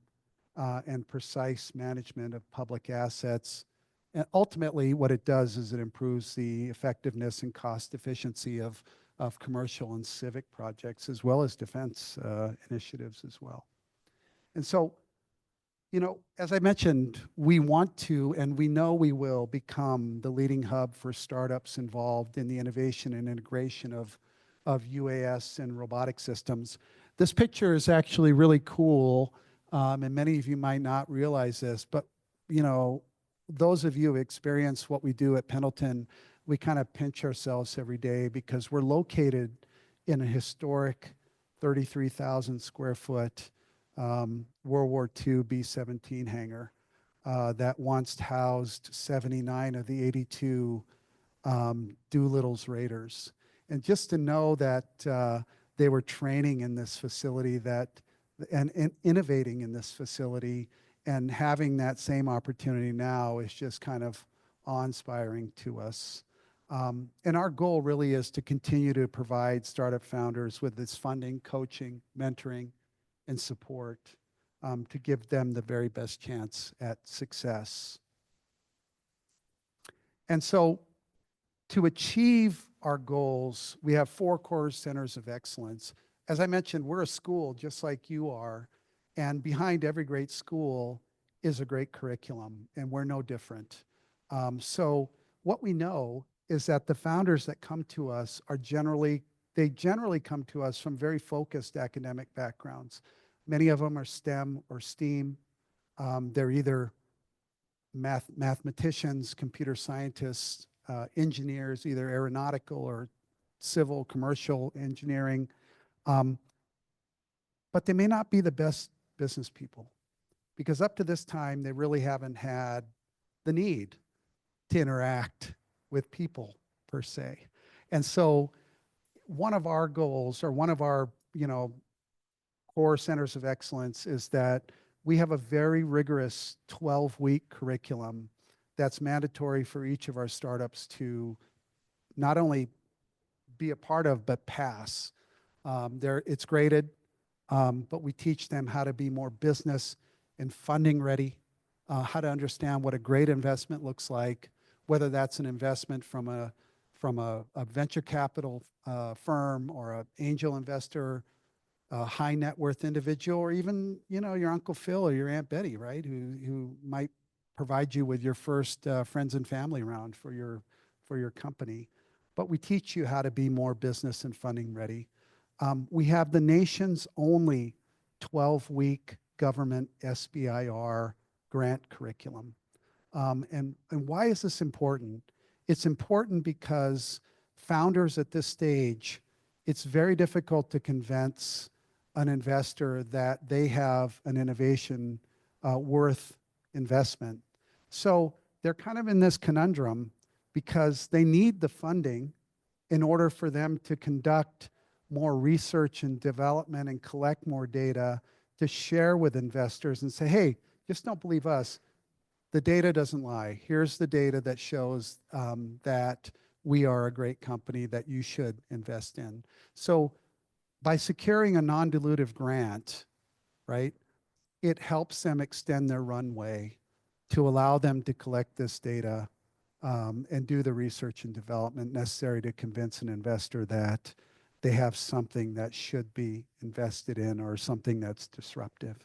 and precise management of public assets. And ultimately, what it does is it improves the effectiveness and cost efficiency of commercial and civic projects, as well as defense initiatives as well. And so, you know, as I mentioned, we want to, and we know we will, become the leading hub for startups involved in the innovation and integration of UAS and robotic systems. This picture is actually really cool, and many of you might not realize this, but, you know, those of you who experience what we do at Pendleton, we kind of pinch ourselves every day because we're located in a historic 33,000 square foot World War II B-17 hangar that once housed 79 of the 82 Doolittle's Raiders. And just to know that they were training in this facility and innovating in this facility, and having that same opportunity now is just kind of awe-inspiring to us. And our goal really is to continue to provide startup founders with this funding, coaching, mentoring, and support to give them the very best chance at success. And so to achieve our goals, we have 4 core centers of excellence. As I mentioned, we're a school just like you are, and behind every great school is a great curriculum, and we're no different. So what we know is that the founders that come to us are generally come to us from very focused academic backgrounds. Many of them are STEM or STEAM. They're either mathematicians, computer scientists, engineers, either aeronautical or civil, commercial engineering. But they may not be the best business people, because up to this time, they really haven't had the need to interact with people per se. And so one of our goals, or one of our, core centers of excellence, is that we have a very rigorous 12-week curriculum that's mandatory for each of our startups to not only be a part of, but pass. It's graded, but we teach them how to be more business and funding ready, how to understand what a great investment looks like, whether that's an investment from a venture capital firm or an angel investor, a high net worth individual, or even your Uncle Phil or your Aunt Betty, right? Who might provide you with your first friends and family round for your company. But we teach you how to be more business and funding ready. We have the nation's only 12-week government SBIR grant curriculum. And why is this important? It's important because founders at this stage, it's very difficult to convince an investor that they have an innovation worth investment. So they're kind of in this conundrum because they need the funding in order for them to conduct more research and development and collect more data to share with investors and say, hey, just don't believe us. The data doesn't lie. Here's the data that shows that we are a great company that you should invest in. So by securing a non-dilutive grant, right, it helps them extend their runway to allow them to collect this data and do the research and development necessary to convince an investor that they have something that should be invested in or something that's disruptive.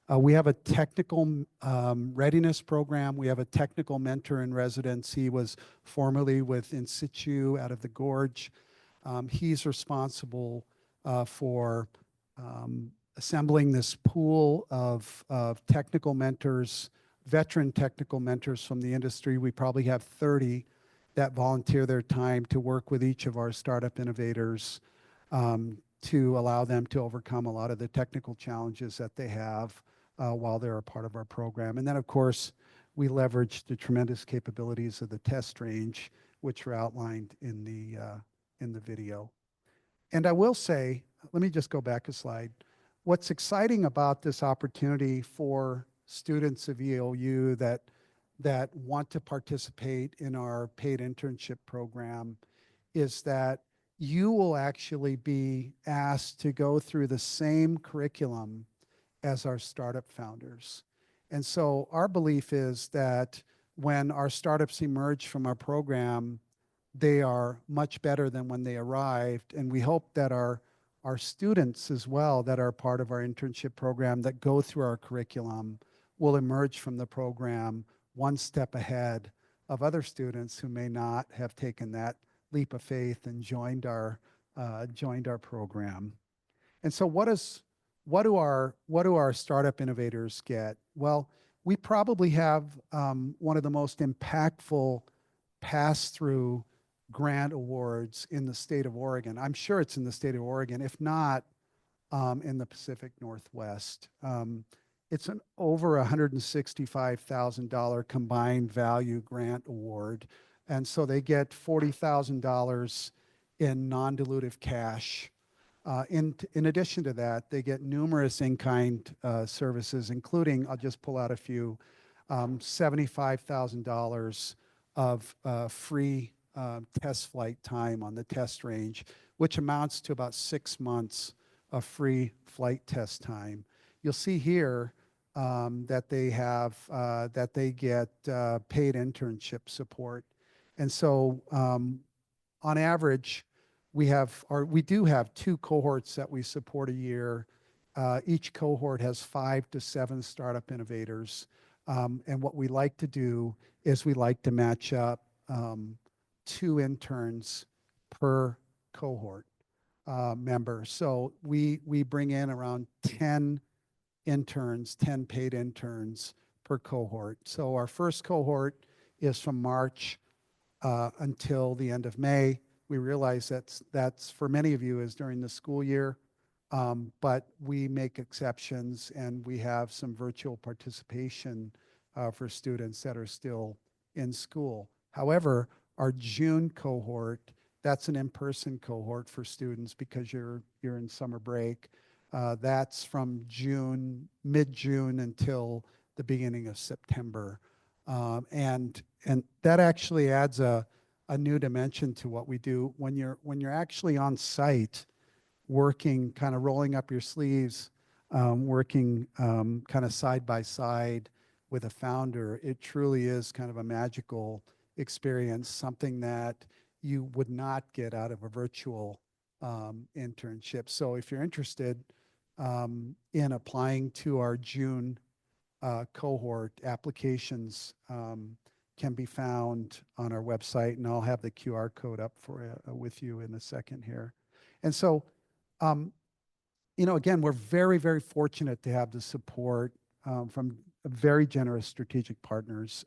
We have a technical readiness program. We have a technical mentor in residence. He was formerly with In Situ out of the Gorge. He's responsible for assembling this pool of technical mentors, veteran technical mentors from the industry. We probably have 30 that volunteer their time to work with each of our startup innovators to allow them to overcome a lot of the technical challenges that they have while they're a part of our program. And then, of course, we leverage the tremendous capabilities of the test range, which are outlined in the video. And I will say, let me just go back a slide. What's exciting about this opportunity for students of EOU that want to participate in our paid internship program is that you will actually be asked to go through the same curriculum as our startup founders. And so our belief is that when our startups emerge from our program, they are much better than when they arrived. And we hope that our students as well that are part of our internship program that go through our curriculum will emerge from the program one step ahead of other students who may not have taken that leap of faith and joined our program. And so what do our startup innovators get? Well, we probably have one of the most impactful pass-through grant awards in the state of Oregon. I'm sure it's in the state of Oregon, if not in the Pacific Northwest. It's an over $165,000 combined value grant award. And so they get $40,000 in non-dilutive cash. In addition to that, they get numerous in-kind services, including, I'll just pull out a few, $75,000 of free test flight time on the test range, which amounts to about 6 months of free flight test time. You'll see here that they have that they get paid internship support, and so on average, we do have 2 cohorts that we support a year. Each cohort has 5 to 7 startup innovators, and what we like to do is we like to match up 2 interns per cohort member. So we bring in around 10 interns, 10 paid interns per cohort. So our first cohort is from March until the end of May. We realize that's for many of you is during the school year, but we make exceptions and we have some virtual participation for students that are still in school. However, our June cohort, that's an in-person cohort for students because you're in summer break. That's from June, mid-June until the beginning of September. And that actually adds a new dimension to what we do. When you're actually on site, working, kind of rolling up your sleeves, working kind of side by side with a founder, it truly is kind of a magical experience, something that you would not get out of a virtual internship. So if you're interested in applying to our June cohort, applications can be found on our website, and I'll have the QR code up for with you in a second here. And so, you know, again, we're very, very fortunate to have the support from very generous strategic partners.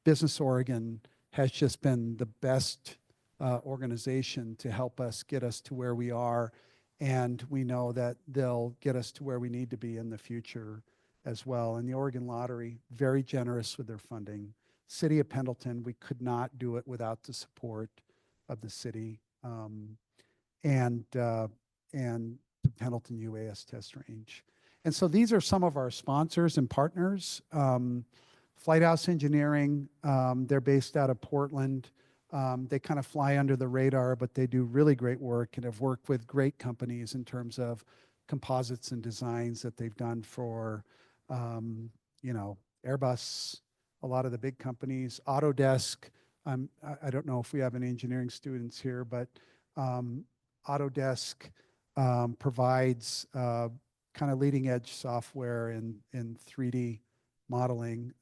Business Oregon has just been the best organization to help us get us to where we are, and we know that they'll get us to where we need to be in the future as well. And the Oregon Lottery, very generous with their funding. City of Pendleton, we could not do it without the support of the city, and the Pendleton UAS test range. And so these are some of our sponsors and partners. Flight House Engineering, they're based out of Portland. They kind of fly under the radar, but they do really great work and have worked with great companies in terms of composites and designs that they've done for, you know, Airbus, a lot of the big companies. Autodesk, I don't know if we have any engineering students here, but Autodesk provides kind of leading edge software in 3D modeling,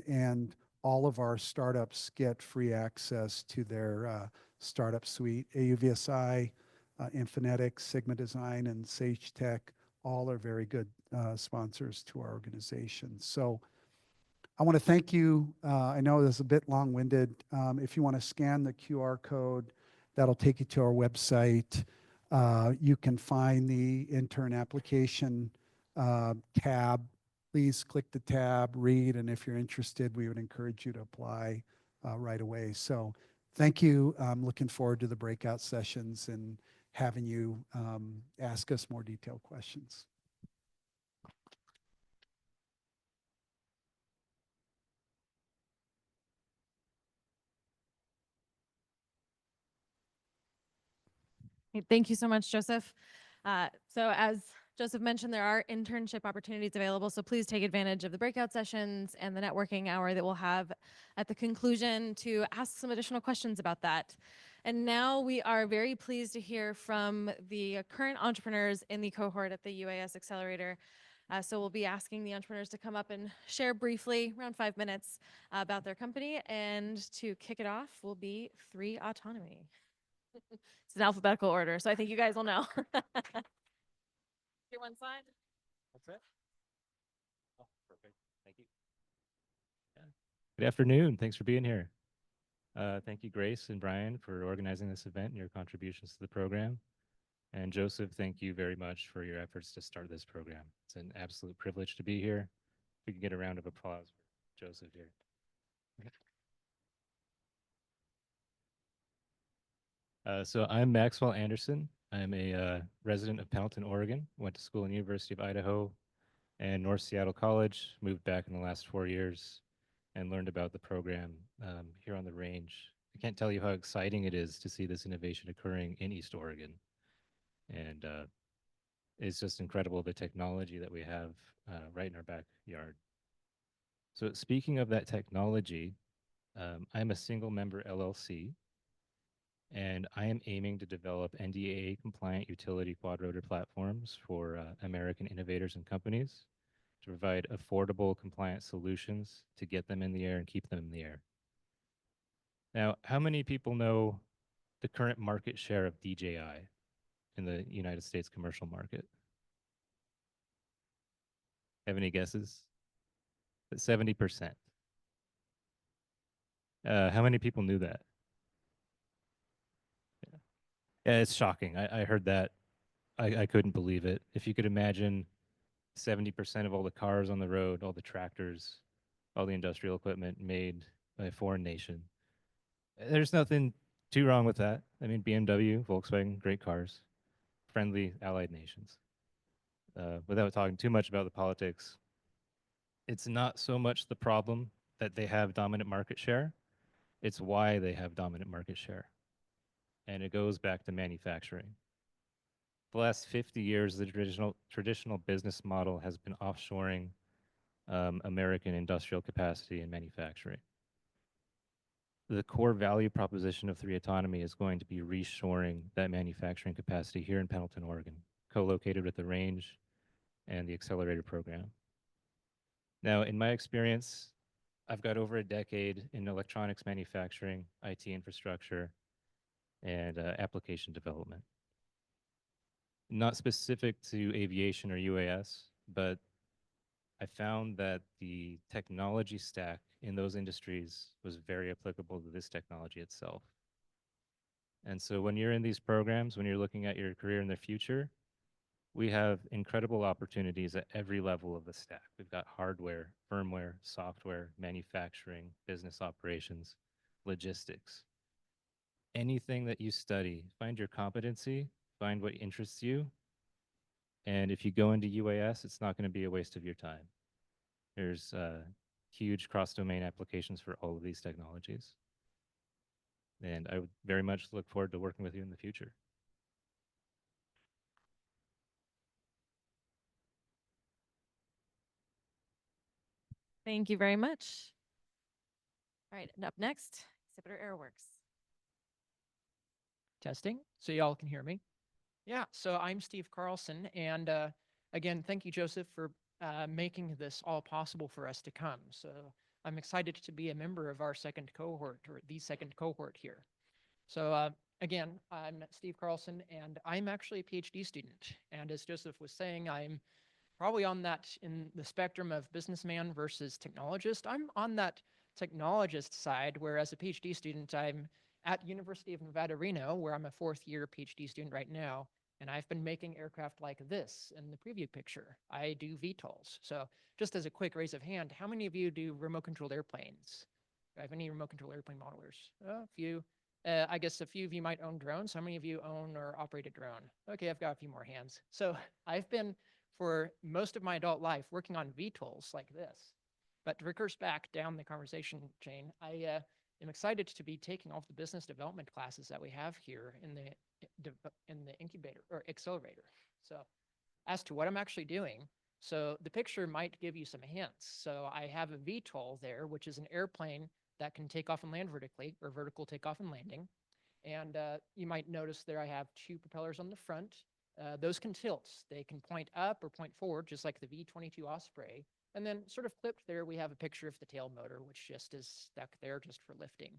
and all of our startups get free access to their startup suite. AUVSI, Infinetics, Sigma Design, and Sage Tech all are very good sponsors to our organization. So I want to thank you. I know this is a bit long-winded. If you want to scan the QR code, that'll take you to our website. You can find the intern application tab. Please click the tab, read, and if you're interested, we would encourage you to apply right away. So thank you. I'm looking forward to the breakout sessions and having you ask us more detailed questions. Thank you so much, Joseph. So as Joseph mentioned, there are internship opportunities available, so please take advantage of the breakout sessions and the networking hour that we'll have at the conclusion to ask some additional questions about that. And now we are very pleased to hear from the current entrepreneurs in the cohort at the UAS Accelerator. So we'll be asking the entrepreneurs to come up and share briefly, around 5 minutes, about their company. And to kick it off will be 3 Autonomy. It's in alphabetical order, so I think you guys will know. Here, one slide. That's it. Oh, perfect. Thank you. Yeah. Good afternoon. Thanks for being here. Thank you, Grace and Brian, for organizing this event and your contributions to the program. And Joseph, thank you very much for your efforts to start this program. It's an absolute privilege to be here. We can get a round of applause for Joseph here. So I'm Maxwell Anderson. I'm a resident of Pendleton, Oregon. Went to school in University of Idaho and North Seattle College. Moved back in the last 4 years and learned about the program here on the range I can't tell you how exciting it is to see this innovation occurring in East Oregon. And it's just incredible the technology that we have right in our backyard. So speaking of that technology, I'm a single member LLC, and I am aiming to develop NDAA compliant utility quadrotor platforms for American innovators and companies to provide affordable compliant solutions to get them in the air and keep them in the air. Now, how many people know the current market share of DJI in the United States commercial market? Have any guesses? 70%. How many people knew that? Yeah, it's shocking. I heard that. I couldn't believe it. If you could imagine 70% of all the cars on the road, all the tractors, all the industrial equipment made by a foreign nation. There's nothing too wrong with that. I mean, BMW, Volkswagen, great cars, friendly allied nations. Without talking too much about the politics, it's not so much the problem that they have dominant market share, it's why they have dominant market share. And it goes back to manufacturing. The last 50 years, the traditional business model has been offshoring American industrial capacity and manufacturing. The core value proposition of 3 Autonomy is going to be reshoring that manufacturing capacity here in Pendleton, Oregon, co-located with the range and the accelerator program. Now, in my experience, I've got over a decade in electronics manufacturing, IT infrastructure, and application development. Not specific to aviation or UAS, but I found that the technology stack in those industries was very applicable to this technology itself. And so when you're in these programs, when you're looking at your career in the future, we have incredible opportunities at every level of the stack. We've got hardware, firmware, software, manufacturing, business operations, logistics. Anything that you study, find your competency, find what interests you. And if you go into UAS, it's not going to be a waste of your time. There's huge cross-domain applications for all of these technologies. And I would very much look forward to working with you in the future. Thank you very much. All right, and up next, Exhibitor Airworks. Testing, so y'all can hear me. Yeah, so I'm Steve Carlson, and again, thank you, Joseph, for making this all possible for us to come. So I'm excited to be a member of our second cohort, or the second cohort here. So again, I'm Steve Carlson, and I'm actually a PhD student. And as Joseph was saying, I'm probably on that in the spectrum of businessman versus technologist. I'm on that technologist side, where as a PhD student, I'm at University of Nevada, Reno, where I'm a 4th year PhD student right now. And I've been making aircraft like this in the preview picture. I do VTOLs. So just as a quick raise of hand, how many of you do remote controlled airplanes? Do I have any remote controlled airplane modelers? A few. I guess a few of you might own drones. How many of you own or operate a drone? Okay, I've got a few more hands. So I've been, for most of my adult life, working on VTOLs like this. But to recurse back down the conversation chain, I am excited to be taking all of the business development classes that we have here in the incubator or accelerator. So as to what I'm actually doing, so the picture might give you some hints. So I have a VTOL there, which is an airplane that can take off and land vertically, or vertical takeoff and landing. And you might notice there I have 2 propellers on the front. Those can tilt. They can point up or point forward, just like the V-22 Osprey. And then sort of clipped there, we have a picture of the tail motor, which just is stuck there just for lifting.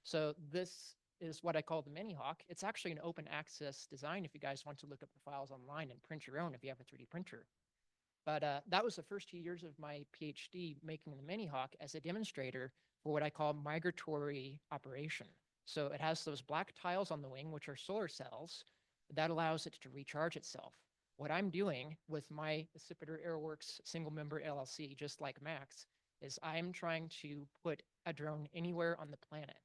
So this is what I call the Mini Hawk. It's actually an open access design if you guys want to look up the files online and print your own if you have a 3D printer. But that was the first 2 years of my PhD making the Mini Hawk as a demonstrator for what I call migratory operation. So it has those black tiles on the wing, which are solar cells. That allows it to recharge itself. What I'm doing with my Accipiter Airworks single member LLC, just like Max, is I'm trying to put a drone anywhere on the planet.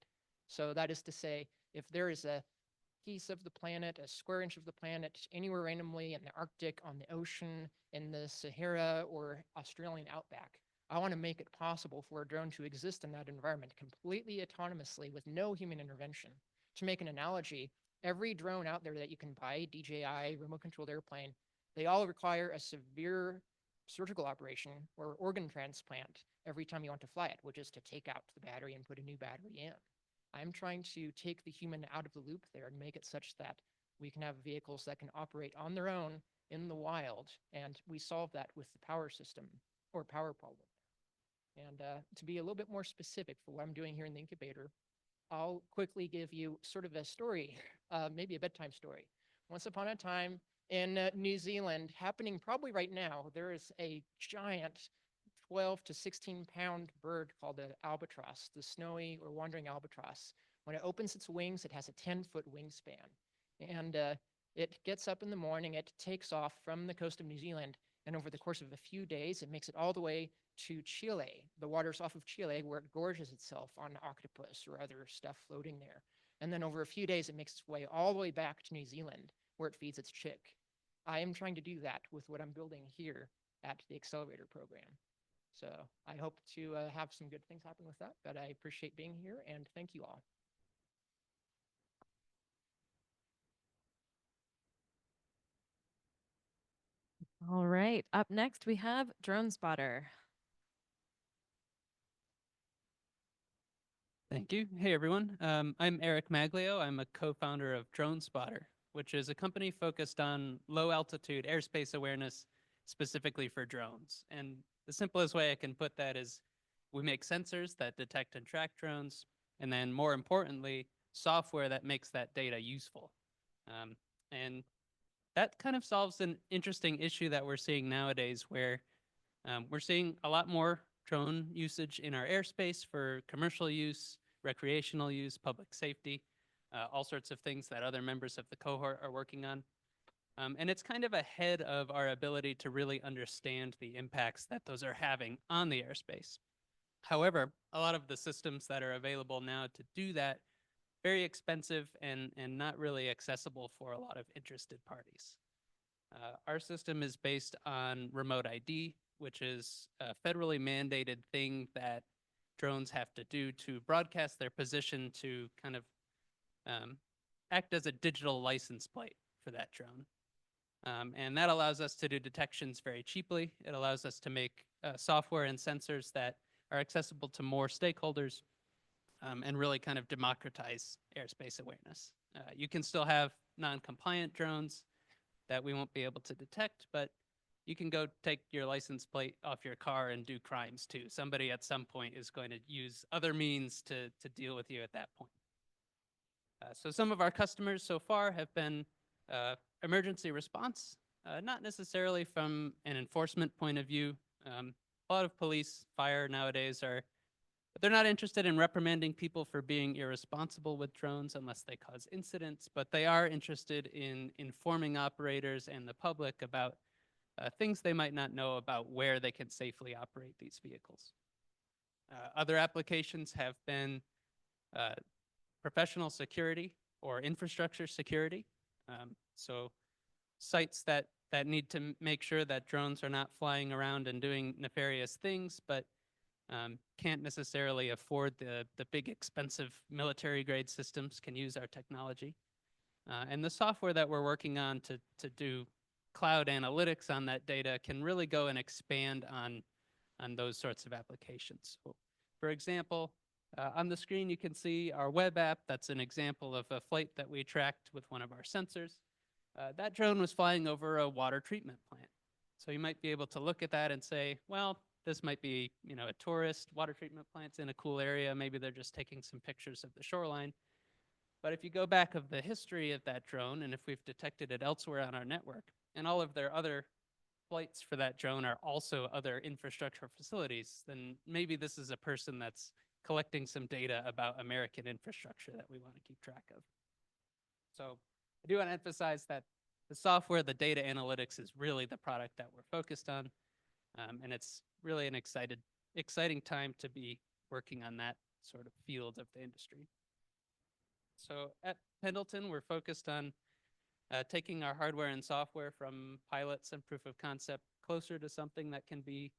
So that is to say, if there is a piece of the planet, a square inch of the planet, anywhere randomly in the Arctic, on the ocean, in the Sahara, or Australian outback, I want to make it possible for a drone to exist in that environment completely autonomously with no human intervention. To make an analogy, every drone out there that you can buy, DJI, remote controlled airplane, they all require a severe surgical operation or organ transplant every time you want to fly it, which is to take out the battery and put a new battery in. I'm trying to take the human out of the loop there and make it such that we can have vehicles that can operate on their own in the wild, and we solve that with the power system or power problem. And to be a little bit more specific for what I'm doing here in the incubator, I'll quickly give you sort of a story, maybe a bedtime story. Once upon a time in New Zealand, happening probably right now, there is a giant 12 to 16 pound bird called the albatross, the snowy or wandering albatross. When it opens its wings, it has a 10-foot wingspan. And it gets up in the morning, it takes off from the coast of New Zealand, and over the course of a few days, it makes it all the way to Chile, the waters off of Chile, where it gorges itself on octopus or other stuff floating there. And then over a few days, it makes its way all the way back to New Zealand, where it feeds its chick. I am trying to do that with what I'm building here at the Accelerator program. So I hope to have some good things happen with that, but I appreciate being here, and thank you all. All right, up next we have Drone Spotter. Thank you. Hey, everyone. I'm Eric Maglio. I'm a co-founder of Drone Spotter, which is a company focused on low-altitude airspace awareness specifically for drones. And the simplest way I can put that is we make sensors that detect and track drones, and then more importantly, software that makes that data useful. And that kind of solves an interesting issue that we're seeing nowadays where we're seeing a lot more drone usage in our airspace for commercial use, recreational use, public safety, all sorts of things that other members of the cohort are working on. And it's kind of ahead of our ability to really understand the impacts that those are having on the airspace. However, a lot of the systems that are available now to do that, very expensive and not really accessible for a lot of interested parties. Our system is based on remote ID, which is a federally mandated thing that drones have to do to broadcast their position to kind of act as a digital license plate for that drone. And that allows us to do detections very cheaply. It allows us to make software and sensors that are accessible to more stakeholders and really kind of democratize airspace awareness. You can still have non-compliant drones that we won't be able to detect, but you can go take your license plate off your car and do crimes too. Somebody at some point is going to use other means to deal with you at that point. So some of our customers so far have been emergency response, not necessarily from an enforcement point of view. A lot of police, fire nowadays but they're not interested in reprimanding people for being irresponsible with drones unless they cause incidents, but they are interested in informing operators and the public about things they might not know about where they can safely operate these vehicles. Other applications have been professional security or infrastructure security. So sites that need to make sure that drones are not flying around and doing nefarious things, but can't necessarily afford the big expensive military grade systems can use our technology. And the software that we're working on to do cloud analytics on that data can really go and expand on those sorts of applications. So, for example, on the screen you can see our web app. That's an example of a flight that we tracked with one of our sensors. That drone was flying over a water treatment plant. So you might be able to look at that and say, well, this might be, a tourist water treatment plant's in a cool area. Maybe they're just taking some pictures of the shoreline. But if you go back of the history of that drone, and if we've detected it elsewhere on our network, and all of their other flights for that drone are also other infrastructure facilities, then maybe this is a person that's collecting some data about American infrastructure that we want to keep track of. So I do want to emphasize that the software, the data analytics is really the product that we're focused on. And it's really an exciting time to be working on that sort of field of the industry. So at Pendleton, we're focused on taking our hardware and software from pilots and proof of concept closer to something that can be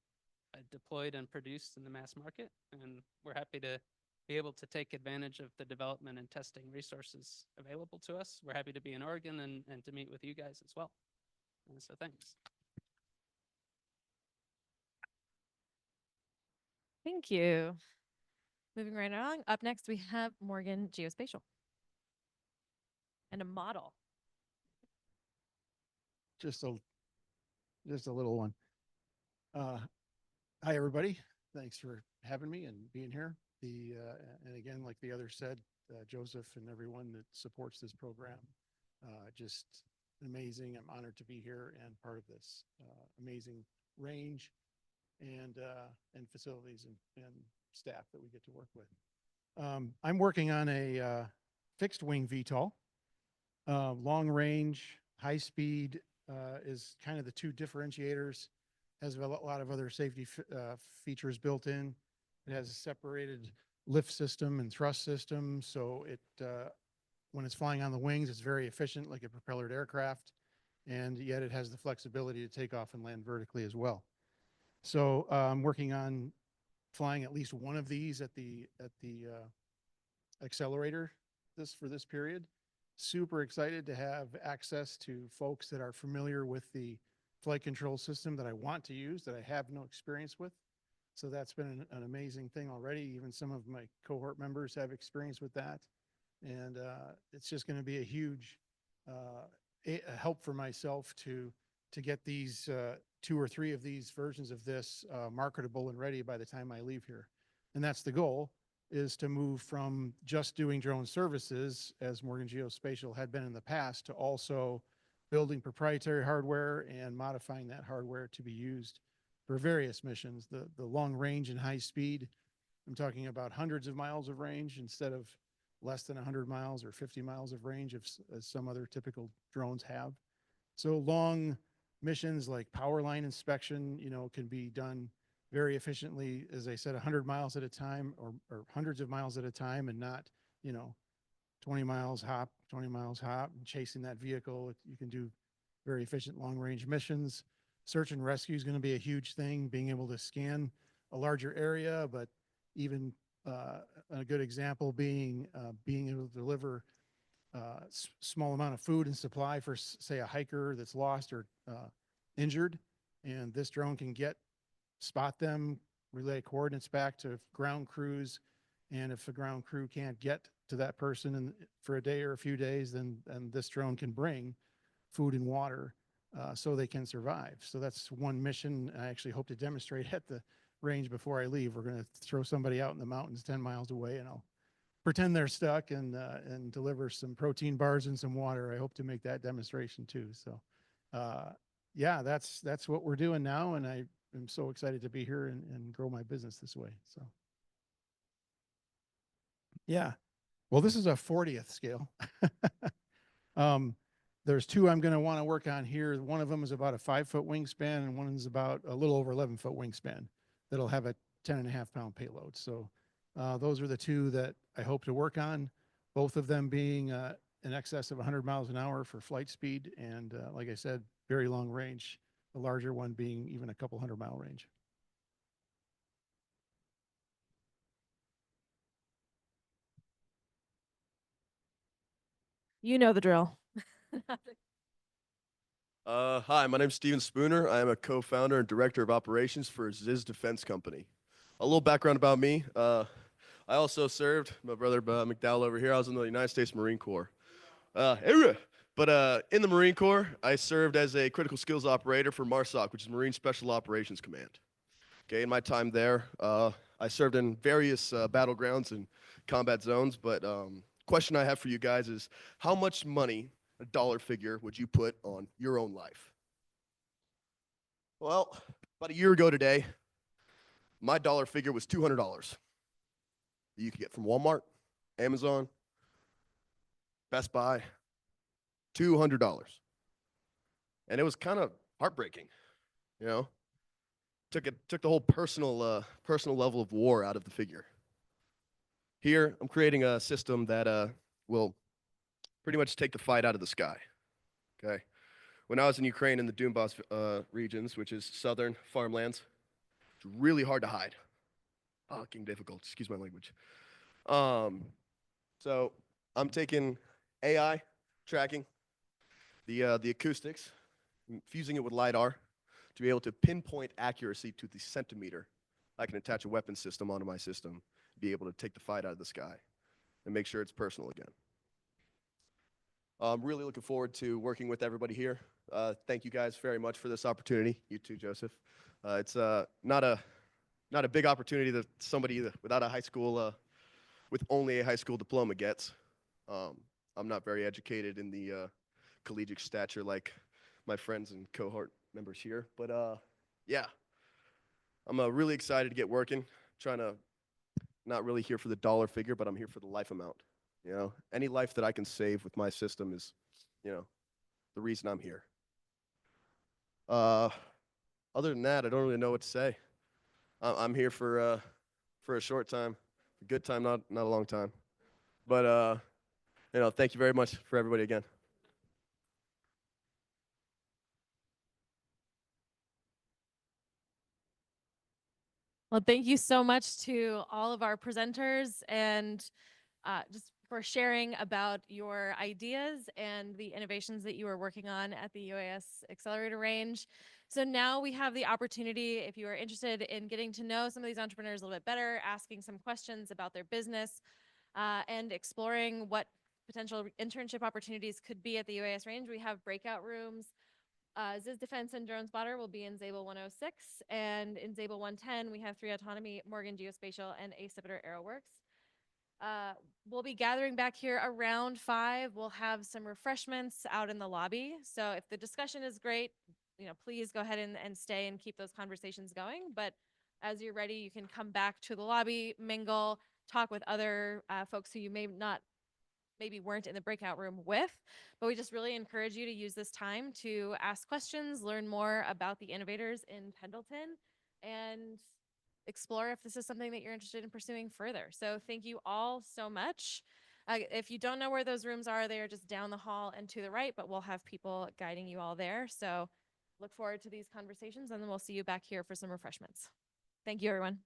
deployed and produced in the mass market. And we're happy to be able to take advantage of the development and testing resources available to us. We're happy to be in Oregon and to meet with you guys as well. And so thanks. Thank you. Moving right along, up next we have Morgan Geospatial and a model. Just a little one. Hi, everybody. Thanks for having me and being here. And again, like the others said, Joseph and everyone that supports this program, just amazing. I'm honored to be here and part of this amazing range and facilities and staff that we get to work with. I'm working on a fixed wing VTOL. Long range, high speed is kind of the two differentiators. Has a lot of other safety features built in. It has a separated lift system and thrust system, so it when it's flying on the wings, it's very efficient, like a propellered aircraft, and yet it has the flexibility to take off and land vertically as well. So I'm working on flying at least one of these at the accelerator for this period. Super excited to have access to folks that are familiar with the flight control system that I want to use, that I have no experience with. So that's been an amazing thing already. Even some of my cohort members have experience with that. And it's just going to be a huge help for myself to get these 2 or 3 of these versions of this marketable and ready by the time I leave here. And that's the goal, is to move from just doing drone services, as Morgan Geospatial had been in the past, to also building proprietary hardware and modifying that hardware to be used for various missions. The long range and high speed, I'm talking about hundreds of miles of range instead of less than 100 miles or 50 miles of range as some other typical drones have. So long missions like power line inspection, can be done very efficiently, as I said, 100 miles at a time or hundreds of miles at a time, and not, 20 miles hop, 20 miles hop, and chasing that vehicle. You can do very efficient long range missions. Search and rescue is going to be a huge thing, being able to scan a larger area, but even a good example being able to deliver small amount of food and supply for, say, a hiker that's lost or injured. And this drone can spot them, relay coordinates back to ground crews. And if the ground crew can't get to that person for a day or a few days, then this drone can bring food and water so they can survive. So that's one mission I actually hope to demonstrate at the range before I leave. We're going to throw somebody out in the mountains 10 miles away, and I'll pretend they're stuck and deliver some protein bars and some water. I hope to make that demonstration too. So yeah, that's what we're doing now, and I am so excited to be here and grow my business this way. So yeah, well, this is a 40th scale. There's 2 I'm going to want to work on here. One of them is about a 5-foot wingspan, and one is about a little over 11-foot wingspan that'll have a 10.5-pound payload. So those are the 2 that I hope to work on, both of them being in excess of 100 miles an hour for flight speed. And like I said, very long range, the larger one being even a couple 100-mile range. You know the drill. Hi, my name's Steven Spooner. I am a co-founder and director of operations for Ziz Defense Company. A little background about me. I also served, my brother McDowell over here, I was in the United States Marine Corps. But in the Marine Corps, I served as a critical skills operator for MARSOC, which is Marine Special Operations Command. Okay, in my time there, I served in various battlegrounds and combat zones, but question I have for you guys is, how much money, a dollar figure, would you put on your own life? Well, about a year ago today, my dollar figure was $200 that you could get from Walmart, Amazon, Best Buy, $200. And it was kind of heartbreaking, Took the whole personal level of war out of the figure. Here, I'm creating a system that will pretty much take the fight out of the sky. Okay. When I was in Ukraine in the Donbas regions, which is southern farmlands, It's really hard to hide. Fucking difficult, excuse my language. So I'm taking AI tracking, the acoustics, fusing it with LiDAR to be able to pinpoint accuracy to the centimeter. I can attach a weapon system onto my system, be able to take the fight out of the sky, and make sure it's personal again. I'm really looking forward to working with everybody here. Thank you guys very much for this opportunity. You too, Joseph. It's not a big opportunity that somebody without a high school, with only a high school diploma gets. I'm not very educated in the collegiate stature like my friends and cohort members here, but yeah, I'm really excited to get working. Trying to not really here for the dollar figure, but I'm here for the life amount. You know, any life that I can save with my system is, you know, the reason I'm here. Other than that, I don't really know what to say. I'm here for a short time, a good time, not a long time. But you know, thank you very much for everybody again. Well, thank you so much to all of our presenters and just for sharing about your ideas and the innovations that you are working on at the UAS Accelerator range. So now we have the opportunity, if you are interested in getting to know some of these entrepreneurs a little bit better, asking some questions about their business, and exploring what potential internship opportunities could be at the UAS range. We have breakout rooms. Ziz Defense and Drone Spotter will be in Zabel 106, and in Zabel 110, we have 3 Autonomy, Morgan Geospatial, and Acipiter Aeroworks. We'll be gathering back here around 5. We'll have some refreshments out in the lobby. So if the discussion is great, you know, please go ahead and stay and keep those conversations going. But as you're ready, you can come back to the lobby, mingle, talk with other folks who you maybe weren't in the breakout room with, but we just really encourage you to use this time to ask questions, learn more about the innovators in Pendleton, and explore if this is something that you're interested in pursuing further. So thank you all so much. If you don't know where those rooms are, they are just down the hall and to the right, but we'll have people guiding you all there. So look forward to these conversations, and then we'll see you back here for some refreshments. Thank you, everyone.